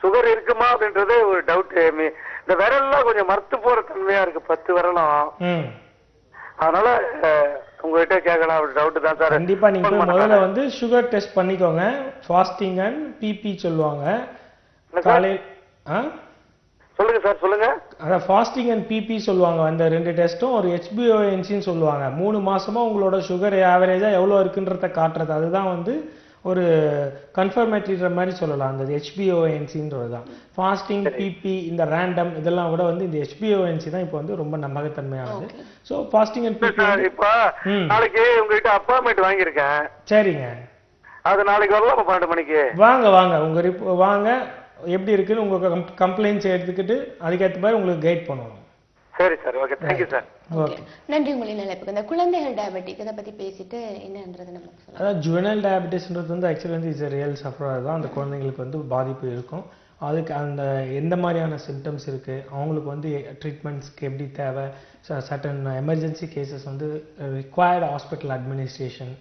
சுகர் இருக்குமா அப்படின்றது ஒரு டவுட். இந்த விரல்லாம் கொஞ்சம் மறுத்து போற தன்மையா இருக்கு, 10 விரலும். அதனால உங்ககிட்ட கேட்கலாம் அப்படி டவுட் தான் சார். கண்டிப்பா நீங்க முதல்ல வந்து சுகர் டெஸ்ட் பண்ணிக்கோங்க. ஃபாஸ்டிங் அண்ட் பிபி சொல்லுவாங்க. சொல்லுங்க சார், சொல்லுங்க. அதான் ஃபாஸ்டிங் அண்ட் பிபி சொல்லுவாங்க. அந்த 2 டெஸ்ட்டும் ஒரு HbA1c சொல்லுவாங்க. 3 மாசமா உங்களோட சுகர் ஆவரேஜா எவ்வளவு இருக்குன்றத காட்டுறது. அதுதான் வந்து ஒரு கன்ஃபர்மேட்டரின்ற மாதிரி சொல்லலாம். அந்த HbA1cன்றது தான். ஃபாஸ்டிங், பிபி, இந்த ரேண்டம் இதெல்லாம் கூட வந்து இந்த HbA1c தான் இப்போ வந்து ரொம்ப நம்பகத்தன்மையானது. So fasting and BP. இப்போ நாளைக்கு உங்ககிட்ட அப்பாயின்மெண்ட் வாங்கியிருக்கேன். சரிங்க, அது நாளைக்கு வரலாம் 12 மணிக்கு. வாங்க உங்க வாங்க, எப்படி இருக்குன்னு உங்க கம்ப்ளைண்ட்ஸ் எடுத்துக்கிட்டு அதுக்கேற்ற மாதிரி உங்களுக்கு கைட் பண்ணுவோம். சரி சார், ஓகே, தேங்க்யூ சார். நன்றி. உங்களின் நிலைப்புக்கு இந்த குழந்தைகள் டயபெட்டிக் இதை பத்தி பேசிட்டு என்னன்றது நமக்கு சொல்லுங்க. அதாவது ஜுவனல் டயபெட்டிஸ்ன்றது வந்து ஆக்சுவலி வந்து இட்ஸ் ரியல் சஃபரர் தான். அந்த குழந்தைங்களுக்கு வந்து பாதிப்பு இருக்கும். அதுக்கு அந்த எந்த மாதிரியான சிம்டம்ஸ் இருக்கு, அவங்களுக்கு வந்து ட்ரீட்மெண்ட்ஸ்க்கு எப்படி தேவை, சர்டன் எமர்ஜென்சி கேசஸ் வந்து ரிக்வயர்டு ஹாஸ்பிட்டல் அட்மினிஸ்ட்ரேஷன்,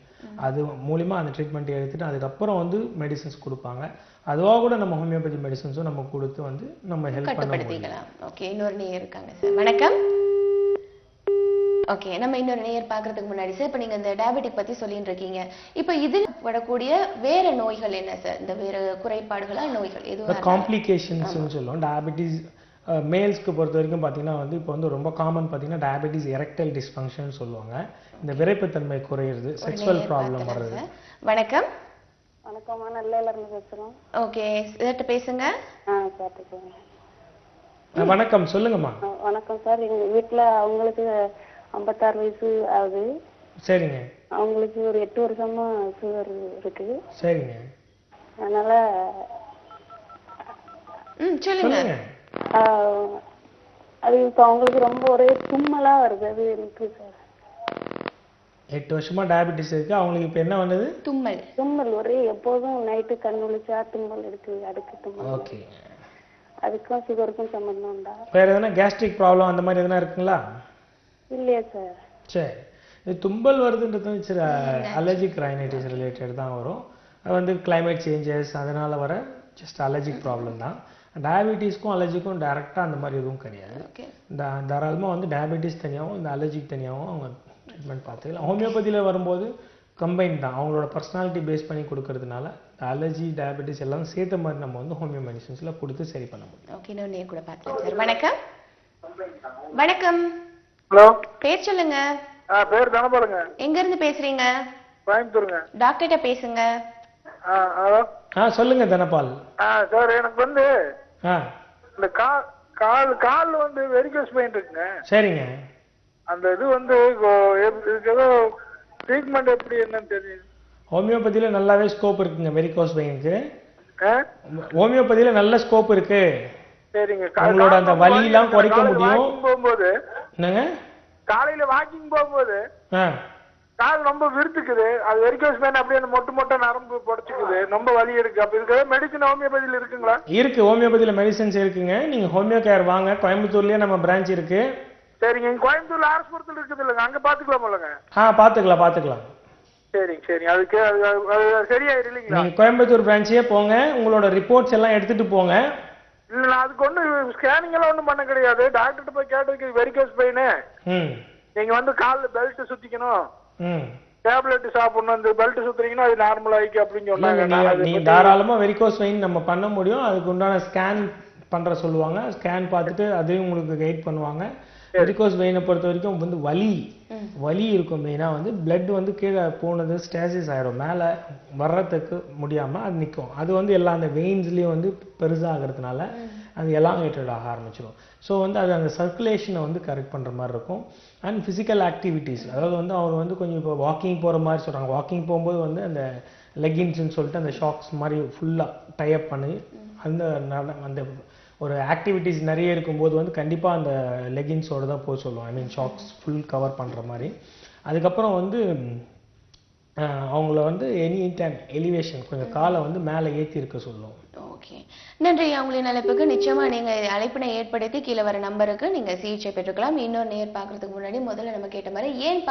அது மூலிமா அந்த ட்ரீட்மெண்ட் எடுத்துட்டு அதுக்கப்புறம் வந்து மெடிசன்ஸ் கொடுப்பாங்க. அதுவாக கூட நம்ம ஹோமியோபதி மெடிசன்ஸும் நம்ம கொடுத்து வந்து நம்ம ஹெல்ப் கட்டுப்படுத்திக்கலாம். ஓகே, இன்னொரு நேயர் இருக்காங்க சார். வணக்கம். ஓகே, நம்ம இன்னொரு நேயர் பார்க்கறதுக்கு முன்னாடி சார், இப்போ நீங்க இந்த டயபெட்டிக் பத்தி சொல்லிட்டு இருக்கீங்க. இப்போ இதில் வரக்கூடிய வேற நோய்கள் என்ன சார்? இந்த வேற குறைபாடுகளா நோய்கள் எதுவும் காம்ப்ளிகேஷன்ஸ் சொல்லுவோம். டயபெட்டிஸ் மேல்ஸ்க்கு பொறுத்த வரைக்கும் பார்த்தீங்கன்னா வந்து இப்போ வந்து ரொம்ப காமன் பார்த்தீங்கன்னா டயபெட்டிஸ் எரெக்டைல் டிஸ்ஃபங்க்ஷன் சொல்லுவாங்க. இந்த விரைப்புத்தன்மை குறையிறது, செக்ஸுவல் ப்ராப்ளம் வர்றது. வணக்கம். வணக்கம்மா, நல்ல பேசுறோம். ஓகே, இதட்ட பேசுங்க. வணக்கம், சொல்லுங்கம்மா. வணக்கம் சார், எங்க வீட்டுல அவங்களுக்கு 56 வயசு ஆகுது. சரிங்க. அவங்களுக்கு ஒரு 8 வருஷமா சுகர் இருக்கு. சரிங்க. அதனால சொல்லுங்க. அது இப்ப அவங்களுக்கு ரொம்ப ஒரே தும்மலா வருது. அது இருக்கு சார். 8 வருஷமா டயபெட்டிஸ் இருக்கு. அவங்களுக்கு இப்ப என்ன வந்தது? தும்மல் ஒரே எப்போதும் நைட்டு கண் விழிச்சா தும்மல் இருக்கு, அடுக்கு தும்மல். ஓகே, அதுக்கும் சுகருக்கும் சம்பந்தம் உண்டா? வேற எதனா கேஸ்ட்ரிக் ப்ராப்ளம் அந்த மாதிரி எதனா இருக்குங்களா? இல்லையா சார். சரி, இது தும்பல் வருதுன்றது சரி அலர்ஜிக் ரைனைட்டிஸ் ரிலேட்டட் தான் வரும். அது வந்து கிளைமேட் சேஞ்சஸ் அதனால வர ஜஸ்ட் அலர்ஜிக் ப்ராப்ளம் தான். டயபெட்டிஸ்க்கும் அலர்ஜிக்கும் டைரெக்டாக அந்த மாதிரி எதுவும் கிடையாது. தாராளமாக வந்து டயபெட்டிஸ் தனியாகவும் இந்த அலர்ஜிக் தனியாகவும் அவங்க ட்ரீட்மெண்ட் பார்த்துக்கலாம். ஹோமியோபதியில் வரும்போது கம்பைன் தான், அவங்களோட பர்சனாலிட்டி பேஸ் பண்ணி கொடுக்கறதுனால அலர்ஜி டயபெட்டிஸ் எல்லாம் சேர்த்த மாதிரி நம்ம வந்து ஹோமியோ மெடிசன்ஸில் கொடுத்து சரி பண்ண முடியும். ஓகே, இன்னொரு கூட பார்க்கலாம் சார். வணக்கம். வணக்கம். ஹலோ, பேர் சொல்லுங்க. பேர் தனபாலுங்க. எங்க இருந்து பேசுறீங்க? கோயம்புத்தூருங்க. டாக்டர்கிட்ட பேசுங்க. ஹலோ. சொல்லுங்க தனபால். சார், எனக்கு வந்து இந்த கால் வந்து வெரிகோஸ் பெயின் இருக்குங்க. சரிங்க. அந்த இது வந்து ஏதோ ட்ரீட்மெண்ட் எப்படி என்னன்னு தெரியும். ஹோமியோபதியில் நல்லாவே ஸ்கோப் இருக்குங்க வெரிகோஸ் பெயினுக்கு. ஹோமியோபதியில் நல்ல ஸ்கோப் இருக்கு. சரிங்க. உங்களோட அந்த வலியெல்லாம் குறைக்க முடியும். போகும்போது என்னங்க, காலையில வாக்கிங் போகும்போது கால் ரொம்ப விருத்துக்குது. அது வெரிகோஸ் பெயின் அப்படியே மொட்டை நரம்பு புடைச்சிக்குது, ரொம்ப வலி இருக்கு. அப்ப இதுக்கு மெடிசன் ஹோமியோபதியில் இருக்குங்களா? இருக்கு, ஹோமியோபதியில் மெடிசன்ஸ் இருக்குங்க. நீங்க ஹோமியோ கேர் வாங்க, கோயம்புத்தூர்லயே நம்ம பிரான்ச் இருக்கு. சரிங்க. கோயம்புத்தூர்ல ஆஸ்பத்திரி இருக்குது இல்லைங்க, அங்க பாத்துக்கலாம் இல்லைங்க? பாத்துக்கலாம். சரி. அதுக்கு அது சரியாயிரு இல்லைங்களா? நீங்க கோயம்புத்தூர் பிரான்ச்சே போங்க, உங்களோட ரிப்போர்ட்ஸ் எல்லாம் எடுத்துட்டு போங்க. இல்ல, நான் அதுக்கு ஒன்றும் ஸ்கேனிங் எல்லாம் ஒன்றும் பண்ண கிடையாது. டாக்டர்கிட்ட போய் கேட்டதுக்கு வெரிகோஸ் பெயின், நீங்க வந்து காலில் பெல்ட் சுத்திக்கணும், டேப்லெட் சாப்பிடணும், இந்த பெல்ட் சுத்துறீங்கன்னா அது நார்மல் ஆயிக்கு அப்படின்னு சொன்னாங்க. நீங்க தாராளமா வெரிகோஸ் பெயின் நம்ம பண்ண முடியும். அதுக்கு உண்டான ஸ்கேன் பண்ற சொல்லுவாங்க. ஸ்கேன் பார்த்துட்டு அதையும் உங்களுக்கு கைட் பண்ணுவாங்க. வெரிகோஸ் வெயினை பொறுத்த வரைக்கும் வந்து வலி இருக்கும். மெயினாக வந்து பிளட் வந்து கீழே போனது ஸ்டேசிஸ் ஆயிரும், மேலே வர்றதுக்கு முடியாமல் அது நிற்கும். அது வந்து எல்லா அந்த வெயின்ஸ்லேயும் வந்து பெருசாகிறதுனால அது எலாங்கேட்டட் ஆக ஆரம்பிச்சிடும். ஸோ வந்து அது அந்த சர்க்குலேஷனை வந்து கரெக்ட் பண்ணுற மாதிரி இருக்கும். அண்ட் ஃபிசிக்கல் ஆக்டிவிட்டீஸ், அதாவது வந்து அவர் வந்து கொஞ்சம் இப்போ வாக்கிங் போகிற மாதிரி சொல்கிறாங்க. வாக்கிங் போகும்போது வந்து அந்த லெகின்ஸ்ன்னு சொல்லிட்டு அந்த ஷாக்ஸ் மாதிரி ஃபுல்லாக டைப் பண்ணி அந்த ஒரு ஆக்டிவிட்டீஸ் நிறைய இருக்கும்போது வந்து கண்டிப்பாக அந்த லெகின்ஸோடு தான் போக சொல்லுவோம். ஐ மீன் ஷாக்ஸ் ஃபுல் கவர் பண்ணுற மாதிரி. அதுக்கப்புறம் வந்து அவங்கள வந்து எனி டைம் எலிவேஷன் கொஞ்சம் காலை வந்து மேலே ஏற்றி இருக்க சொல்லுவோம். ஓகே, நன்றி. அவங்களின் அழைப்புக்கு நிச்சயமா நீங்க அழைப்பினை ஏற்படுத்தி கீழே வர நம்பருக்கு நீங்க சிகிச்சை பெற்றுக்கலாம். இன்னொரு நேர் பார்க்கறதுக்கு முன்னாடி முதல்ல நம்ம கேட்ட மாதிரி ஏன்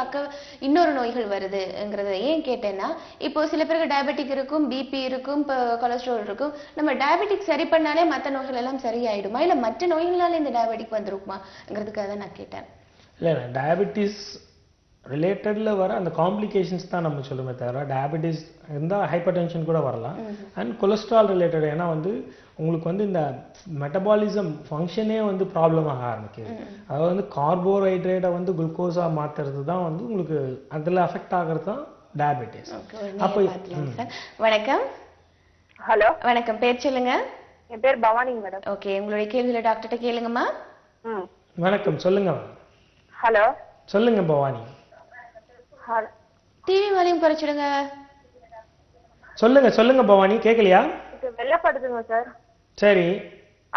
இன்னொரு நோய்கள் வருதுங்கிறத ஏன் கேட்டேன்னா, இப்போ சில பேருக்கு டயபெட்டிக் இருக்கும், பிபி இருக்கும், கொலஸ்ட்ரால் இருக்கும். நம்ம டயபெட்டிக் சரி பண்ணாலே மற்ற நோய்கள் எல்லாம் சரியாயிடுமா, இல்ல மற்ற நோய்களால இந்த டயபெட்டிக் வந்துருக்குமாங்கிறதுக்காக தான் நான் கேட்டேன். இல்லை, டயபெட்டிஸ் ரிலேட்டடில் வர அந்த காம்ப்ளிகேஷன்ஸ் தான் நம்ம சொல்லுமே தவிர, டயபெட்டிஸ் இருந்தால் ஹைப்பர் டென்ஷன் கூட வரலாம். அண்ட் கொலஸ்ட்ரால் ரிலேட்டட், ஏன்னா வந்து உங்களுக்கு வந்து இந்த மெட்டபாலிசம் ஃபங்க்ஷனே வந்து ப்ராப்ளம் ஆக ஆரம்பிக்குது. அதாவது வந்து கார்போஹைட்ரேட்டை வந்து குளுக்கோஸாக மாற்றுறது தான் வந்து உங்களுக்கு அதில் அஃபெக்ட் ஆகிறது தான் டயபெட்டிஸ். அப்போ வணக்கம். ஹலோ. வணக்கம், பேர் சொல்லுங்க. என் பேர் பவானிங்க மேடம். ஓகே, உங்களுடைய கேள்வியில டாக்டர்கிட்ட கேளுங்கம்மா. வணக்கம், சொல்லுங்க. ஹலோ. சொல்லுங்க பவானி. TV volume குறைச்சிடுங்க. சொல்லுங்க பவானி, கேட்கலையா? வெள்ளப்படுதுங்க சார். சரி,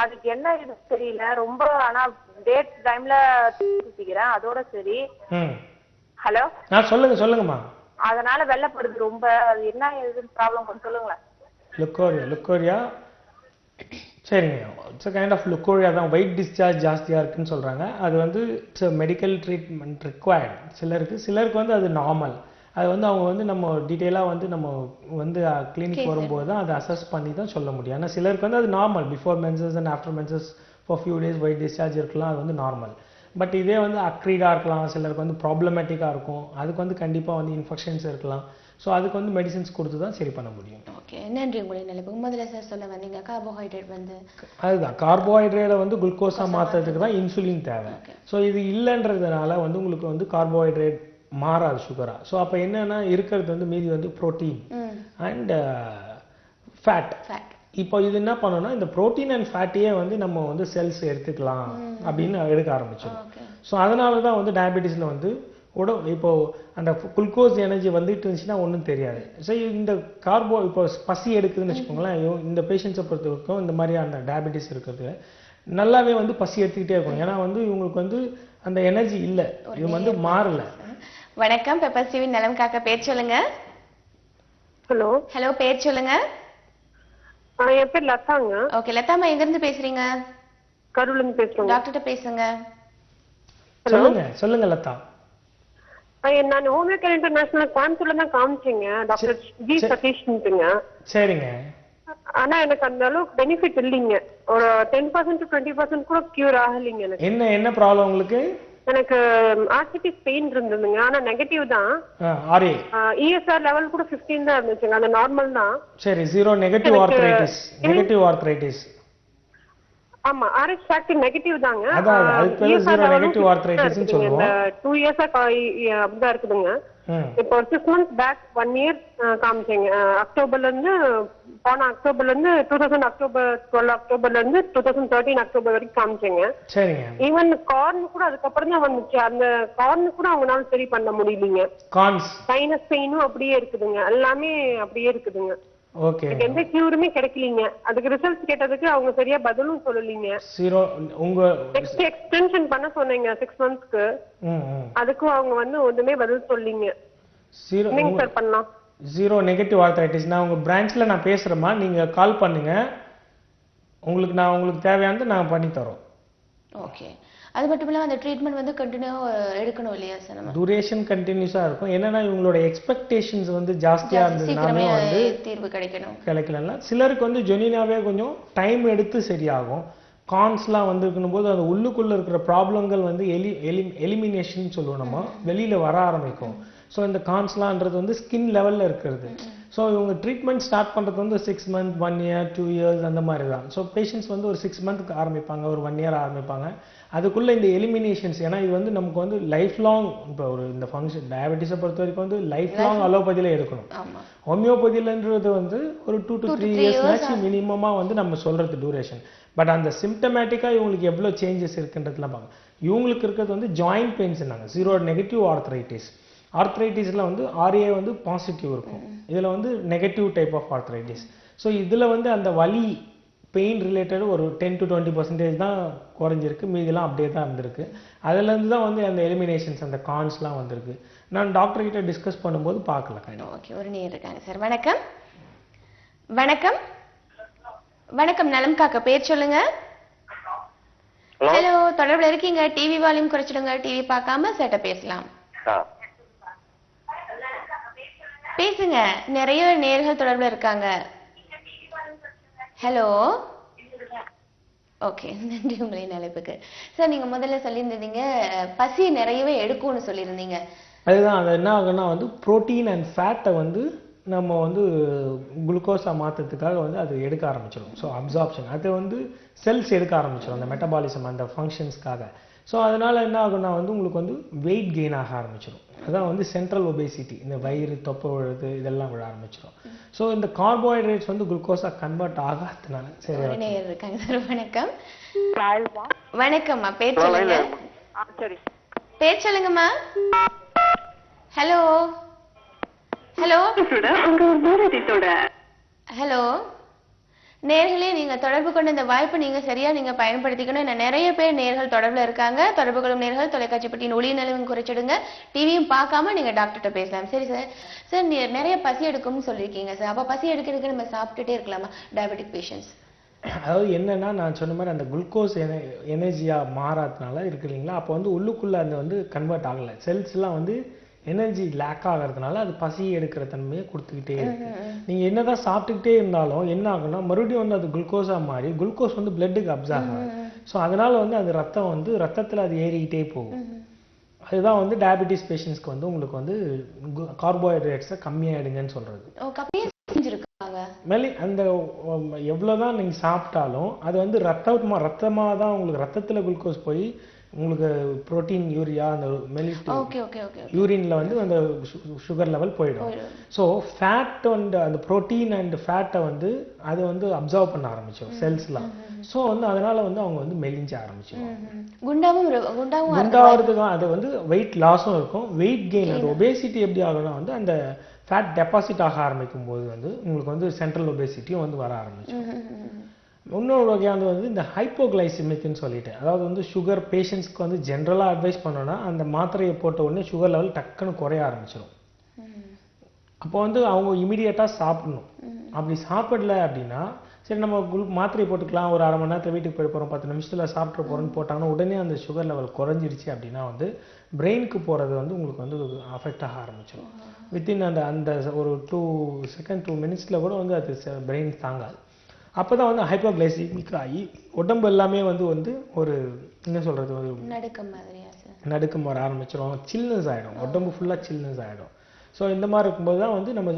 அதுக்கு என்ன இது தெரியல ரொம்ப. ஆனா டேட் டைம்ல சுத்திக்கிறேன், அதோட சரி. ஹலோ. சொல்லுங்கம்மா. அதனால வெள்ளப்படுது ரொம்ப. அது என்ன ஏதுன்னு ப்ராப்ளம் கொஞ்சம் சொல்லுங்களேன். லுக்கோரியா. சரிங்க, இட்ஸ் கைண்ட் ஆஃப் லுக்கோரியா தான். வெயிட் டிஸ்சார்ஜ் ஜாஸ்தியாக இருக்குன்னு சொல்கிறாங்க. அது வந்து இட்ஸ் மெடிக்கல் ட்ரீட்மெண்ட் ரிக்வயர்டு. சிலருக்கு வந்து அது நார்மல். அது வந்து அவங்க வந்து நம்ம டீட்டெயிலாக வந்து நம்ம வந்து கிளினிக் வரும்போது தான் அதை அசஸ் பண்ணி தான் சொல்ல முடியும். ஆனால் சிலருக்கு வந்து அது normal, before menses and after menses for few days white discharge இருக்கலாம், அது வந்து நார்மல். பட் இதே வந்து அக்ரீடாக இருக்கலாம், சிலருக்கு வந்து ப்ராப்ளமேட்டிக்காக இருக்கும், அதுக்கு வந்து கண்டிப்பாக வந்து இன்ஃபெக்ஷன்ஸ் இருக்கலாம். ஸோ அதுக்கு வந்து மெடிசன்ஸ் கொடுத்து தான் சரி பண்ண முடியும். ஓகே, நன்றி. உங்களுடைய நிலைப்புக்கு முதல்ல சார் சொல்ல வந்தீங்க கார்போஹைட்ரேட் வந்து அதுதான் கார்போஹைட்ரேட்டை வந்து குளுக்கோஸாக மாற்றுறதுக்கு தான் இன்சுலின் தேவை. ஸோ இது இல்லைன்றதுனால வந்து உங்களுக்கு வந்து கார்போஹைட்ரேட் மாறாது சுகரா. ஸோ அப்போ என்னன்னா இருக்கிறது வந்து மீதி வந்து ப்ரோட்டீன் அண்ட் ஃபேட். இப்போ இது என்ன பண்ணோம்னா, இந்த ப்ரோட்டீன் அண்ட் ஃபேட்டையே வந்து நம்ம வந்து செல்ஸ் எடுத்துக்கலாம் அப்படின்னு எடுக்க ஆரம்பிச்சோம். ஸோ அதனால தான் வந்து டயபெட்டிஸில் வந்து இப்போ அந்த குளுக்கோஸ் எனர்ஜி வந்துட்டு இருந்துச்சுன்னா ஒன்றும் தெரியாது. ஸோ இந்த இப்போ பசி எடுக்குதுன்னு வச்சுக்கோங்களேன். இந்த பேஷண்ட்ஸை பொறுத்த வரைக்கும் இந்த மாதிரி அந்த டயபெட்டிஸ் இருக்கிறது நல்லாவே வந்து பசி எடுத்துக்கிட்டே இருக்கும். ஏன்னா வந்து இவங்களுக்கு வந்து அந்த எனர்ஜி இல்லை, இவங்க வந்து மாறல. வணக்கம், பெப்பர் டிவி நலம் காக்க. பேர் சொல்லுங்க. ஹலோ, பேர் சொல்லுங்க. என் பேர் லதாங்க. ஓகே, லதாமா எங்க இருந்து பேசுறீங்க? கரூர்ல இருந்து பேசுறேன். டாக்டர்கிட்ட பேசுங்க. சொல்லுங்க லதா. நான் ஹோமியோ கேர் இன்டர்நேஷனல் கோயம்புத்தூர்ல தான் காமிச்சேங்க. Doctor G சதீஷ்ங்க. சரிங்க. ஆனா எனக்கு அந்த அளவுக்கு பெனிஃபிட் இல்லைங்க. ஒரு 10% to 20% கூட கியூர் ஆகலைங்க எனக்கு. என்ன ப்ராப்ளம் உங்களுக்கு? எனக்கு ஆர்த்திட்டிஸ் பெயின் இருந்ததுங்க. ஆனா நெகட்டிவ் தான். ஆர்ஏ ESR லெவல் கூட 15 தான் இருந்துச்சுங்க. அது நார்மல் தான். சரி, ஜீரோ நெகட்டிவ் ஆர்த்ரைட்டிஸ். ஆமா, RH ஃபேக்டர் நெகட்டிவ் தாங்க. அதான் அதுக்கு பேரு ஜீரோ நெகட்டிவ் ஆர்த்ரைட்டிஸ்னு சொல்லுவோம். 2 இயர்ஸா அப்படிதான் இருக்குதுங்க. இப்போ 6 months பேக் 1 year காமிச்சேங்க. அக்டோபர்ல இருந்து போன அக்டோபர்ல இருந்து 2000 அக்டோபர் 12 அக்டோபர்ல இருந்து 2013 அக்டோபர் வரைக்கும் காமிச்சேங்க. சரிங்க. ஈவன் கார்ன் கூட அதுக்கப்புறம் தான் வந்துச்சு. அந்த கார்ன் கூட அவங்களால சரி பண்ண முடியலீங்க. சைனஸ் பெயினும் அப்படியே இருக்குதுங்க. எல்லாமே அப்படியே இருக்குதுங்க. ஓகே, எந்த கியூருமே கிடைக்கலீங்க. அதுக்கு ரிசல்ட்ஸ் கேட்டதுக்கு அவங்க சரியா பதிலும் சொல்லலீங்க. உங்க நெக்ஸ்ட் எக்ஸ்டென்ஷன் பண்ண சொன்னீங்க 6 monthsக்கு. அதுக்கும் அவங்க வந்து ஒண்ணுமே பதில் சொல்லீங்க. நீங்க சார் பண்ணலாம். ஜீரோ நெகட்டிவ் ஆர்த்ரைட்டிஸ் நான் உங்க பிரான்ச்ல நான் பேசுறேமா, நீங்க கால் பண்ணுங்க. உங்களுக்கு தேவையானது நான் பண்ணி தரோம். ஓகே. அது மட்டும் இல்லாம அந்த ட்ரீட்மெண்ட் வந்து கண்டினியூவா எடுக்கணும் இல்லையா சார்? நம்ம டியூரேஷன் கண்டினியூஸா இருக்கும். என்னன்னா இவங்களோட எக்ஸ்பெக்டேஷன்ஸ் வந்து ஜாஸ்தியா இருந்ததுனால வந்து தீர்வு கிடைக்கல. சிலருக்கு வந்து ஜெனினாவே கொஞ்சம் டைம் எடுத்து சரியாகும். கான்ஸ்லாம் வந்து இருக்கணும் போது அந்த உள்ளுக்குள்ள இருக்கிற ப்ராப்ளங்கள் வந்து எலிமினேஷன் சொல்லுவோம், நம்ம வெளியில வர ஆரம்பிக்கும். ஸோ இந்த கான்ஸ்லான்றது வந்து ஸ்கின் லெவலில் இருக்கிறது. ஸோ இவங்க ட்ரீட்மெண்ட் ஸ்டார்ட் பண்ணுறது வந்து 6 months 1 year 2 years அந்த மாதிரி தான். ஸோ பேஷண்ட்ஸ் வந்து ஒரு 6 months ஆரம்பிப்பாங்க, ஒரு 1 year ஆரம்பிப்பாங்க. அதுக்குள்ளே இந்த எலிமினேஷன்ஸ், ஏன்னா இது வந்து நமக்கு வந்து லைஃப் லாங், இப்போ ஒரு இந்த ஃபங்க்ஷன் டயபெட்டிஸை பொறுத்த வரைக்கும் வந்து லைஃப் லாங் அலோபதியில் எடுக்கணும். ஹோமியோபதியிலன்றது வந்து ஒரு 2 to 3 years மினிமமாக வந்து நம்ம சொல்கிறது டியூரேஷன். பட் அந்த சிம்டமேட்டிக்காக இவங்களுக்கு எவ்வளோ சேஞ்சஸ் இருக்குன்றதுலாம் பார்க்க. இவங்களுக்கு இருக்கிறது வந்து ஜாயிண்ட் பெயின்ஸ்னாங்க, ஜீரோ நெகட்டிவ் ஆர்த்ரைட்டிஸ். ஆர்த்ரைட்டிஸில் வந்து ஆர்ஏ வந்து பாசிட்டிவ் இருக்கும், இதில் வந்து negative type of arthritis. So இதில் வந்து அந்த வலி பெயின் ரிலேட்டட் ஒரு 10 to 20% தான் குறைஞ்சிருக்கு, மீதிலாம் அப்படியே தான் இருந்திருக்கு. அதுலேருந்து தான் வந்து அந்த எலிமினேஷன்ஸ் அந்த கான்ஸ்லாம் வந்திருக்கு. நான் டாக்டர் கிட்ட டிஸ்கஸ் பண்ணும்போது பார்க்கல. ஓகே, ஒரு நேர் இருக்காங்க சார். வணக்கம். வணக்கம் வணக்கம் நலம் காக்க, பேர் சொல்லுங்க. ஹலோ, தொடர்புல இருக்கீங்க. TV volume குறைச்சிடுங்க. டிவி பார்க்காம சேட்ட பேசலாம். பேசுங்க, நிறைய நேர்கள் தொடர்புல இருக்காங்க. ஹலோ, ஓகே, நன்றி உங்களின் அழைப்புக்கு. சார், நீங்க முதல்ல சொல்லியிருந்தீங்க பசி நிறையவே எடுக்கும்னு சொல்லியிருந்தீங்க. அதுதான், அது என்ன ஆகுன்னா வந்து புரோட்டீன் அண்ட் ஃபேட்டை வந்து நம்ம வந்து குளுக்கோஸாக மாற்றுறதுக்காக வந்து அது எடுக்க ஆரம்பிச்சிடும். ஸோ அப்சார்ப்ஷன் அது வந்து செல்ஸ் எடுக்க ஆரம்பிச்சிடும் அந்த மெட்டபாலிசம் அந்த ஃபங்க்ஷன்ஸ்க்காக. ஸோ அதனால் என்ன ஆகுன்னா வந்து உங்களுக்கு வந்து வெயிட் கெயின் ஆக ஆரம்பிச்சிடும். அதான் வந்து சென்ட்ரல் ஒபேசிட்டி, இந்த வயிறு தொப்பை விழுது இதெல்லாம் விழ ஆரம்பிச்சிடும். ஸோ இந்த கார்போஹைட்ரேட்ஸ் வந்து குளுக்கோஸாக கன்வெர்ட் ஆகாததுனால. சரி, இருக்காங்க சார். வணக்கம். வணக்கம்மா, பேர் சொல்லுங்க. சரி, பேர் சொல்லுங்கம்மா. ஹலோ ஹலோ ஹலோ நேர்களே, நீங்க தொடர்பு கொண்ட இந்த வாய்ப்பு நீங்க சரியா பயன்படுத்திக்கணும். நிறைய பேர் நேர்கள் தொடர்புல இருக்காங்க. தொடர்பு கொள்ளும் நேர்கள் தொலைக்காட்சி பெட்டியின் ஒளி நிலையும் குறைச்சிடுங்க. டிவியும் பார்க்காம நீங்க டாக்டர்கிட்ட பேசலாம். சரி சார். சார், நிறைய பசி எடுக்கும்னு சொல்லியிருக்கீங்க சார். அப்ப பசி எடுக்கிறதுக்கு நம்ம சாப்பிட்டுட்டே இருக்கலாமா டயபெட்டிக் பேஷண்ட்ஸ்? அதாவது என்னன்னா, நான் சொன்ன மாதிரி அந்த குளுக்கோஸ் எனர்ஜியா மாறாததுனால இருக்கு இல்லைங்களா, அப்போ வந்து உள்ளுக்குள்ள அந்த வந்து கன்வெர்ட் ஆகலை. செல்ஸ்லாம் வந்து எனர்ஜி லேக் ஆகிறதுனால அது பசி எடுக்கிற தன்மையை கொடுத்துக்கிட்டே இருக்கு. நீங்கள் என்னதான் சாப்பிட்டுக்கிட்டே இருந்தாலும் என்ன ஆகும்னா மறுபடியும் வந்து அது குளுக்கோஸாக மாறி குளுக்கோஸ் வந்து பிளட்டுக்கு அப்சார்ப் ஆகும். ஸோ அதனால வந்து அது ரத்தத்தில் அது ஏறிக்கிட்டே போகும். அதுதான் வந்து டயபெட்டிஸ் பேஷண்ட்ஸ்க்கு வந்து உங்களுக்கு வந்து கார்போஹைட்ரேட்ஸை கம்மியாயிடுங்கன்னு சொல்றது. அந்த எவ்வளோதான் நீங்கள் சாப்பிட்டாலும் அது வந்து ரத்தமாக தான் உங்களுக்கு ரத்தத்தில் குளுக்கோஸ் போய் உங்களுக்கு புரோட்டீன் யூரியா அந்த யூரின்ல வந்து அந்த சுகர் லெவல் போயிடும். ஸோ ஃபேட் வந்து அந்த புரோட்டீன் அண்ட் ஃபேட்டை வந்து அதை வந்து அப்சர்வ் பண்ண ஆரம்பிச்சோம் செல்ஸ்லாம். ஸோ வந்து அதனால வந்து அவங்க வந்து மெலிஞ்ச ஆரம்பிச்சிடும். குண்டாகிறதுக்கு அது வந்து வெயிட் லாஸும் இருக்கும், வெயிட் கெயின். அந்த ஒபேசிட்டி எப்படி ஆகும்னா வந்து அந்த ஃபேட் டெபாசிட் ஆக ஆரம்பிக்கும் போது வந்து உங்களுக்கு வந்து சென்ட்ரல் ஒபேசிட்டியும் வந்து வர ஆரம்பிச்சிடும். இன்னொரு வகையானது வந்து இந்த ஹைப்போகிளைசிமிக்னு சொல்லிட்டு, அதாவது வந்து சுகர் பேஷண்ட்ஸ்க்கு வந்து ஜென்ரலாக அட்வைஸ் பண்ணோன்னா அந்த மாத்திரையை போட்ட உடனே சுகர் லெவல் டக்குன்னு குறைய ஆரம்பிச்சிடும். அப்போ வந்து அவங்க இமீடியட்டாக சாப்பிடணும். அப்படி சாப்பிடல அப்படின்னா சரி நம்ம மாத்திரை போட்டுக்கலாம், ஒரு அரை மணி நேரத்தில் வீட்டுக்கு போய் போகிறோம், 10 நிமிஷத்தில் சாப்பிட்டு போகிறோன்னு போட்டாங்கன்னா உடனே அந்த சுகர் லெவல் குறைஞ்சிருச்சு அப்படின்னா வந்து பிரெயினுக்கு போகிறது வந்து உங்களுக்கு வந்து அஃபெக்ட் ஆக ஆரம்பிச்சிடும். வித்தின் அந்த ஒரு 2 செகண்ட் 2 மினிட்ஸில் கூட வந்து அது பிரெயின் தாங்காது. அப்போ தான் வந்து ஹைப்போகிளைசிமிக் ஆகி உடம்பு எல்லாமே வந்து ஒரு என்ன சொல்கிறது, ஒரு நடுக்கம் வர ஆரம்பிச்சிடும், சில்னஸ் ஆகிடும், உடம்பு ஃபுல்லாக சில்னஸ் ஆகிடும். ஸோ இந்த மாதிரி இருக்கும்போது தான் வந்து நம்ம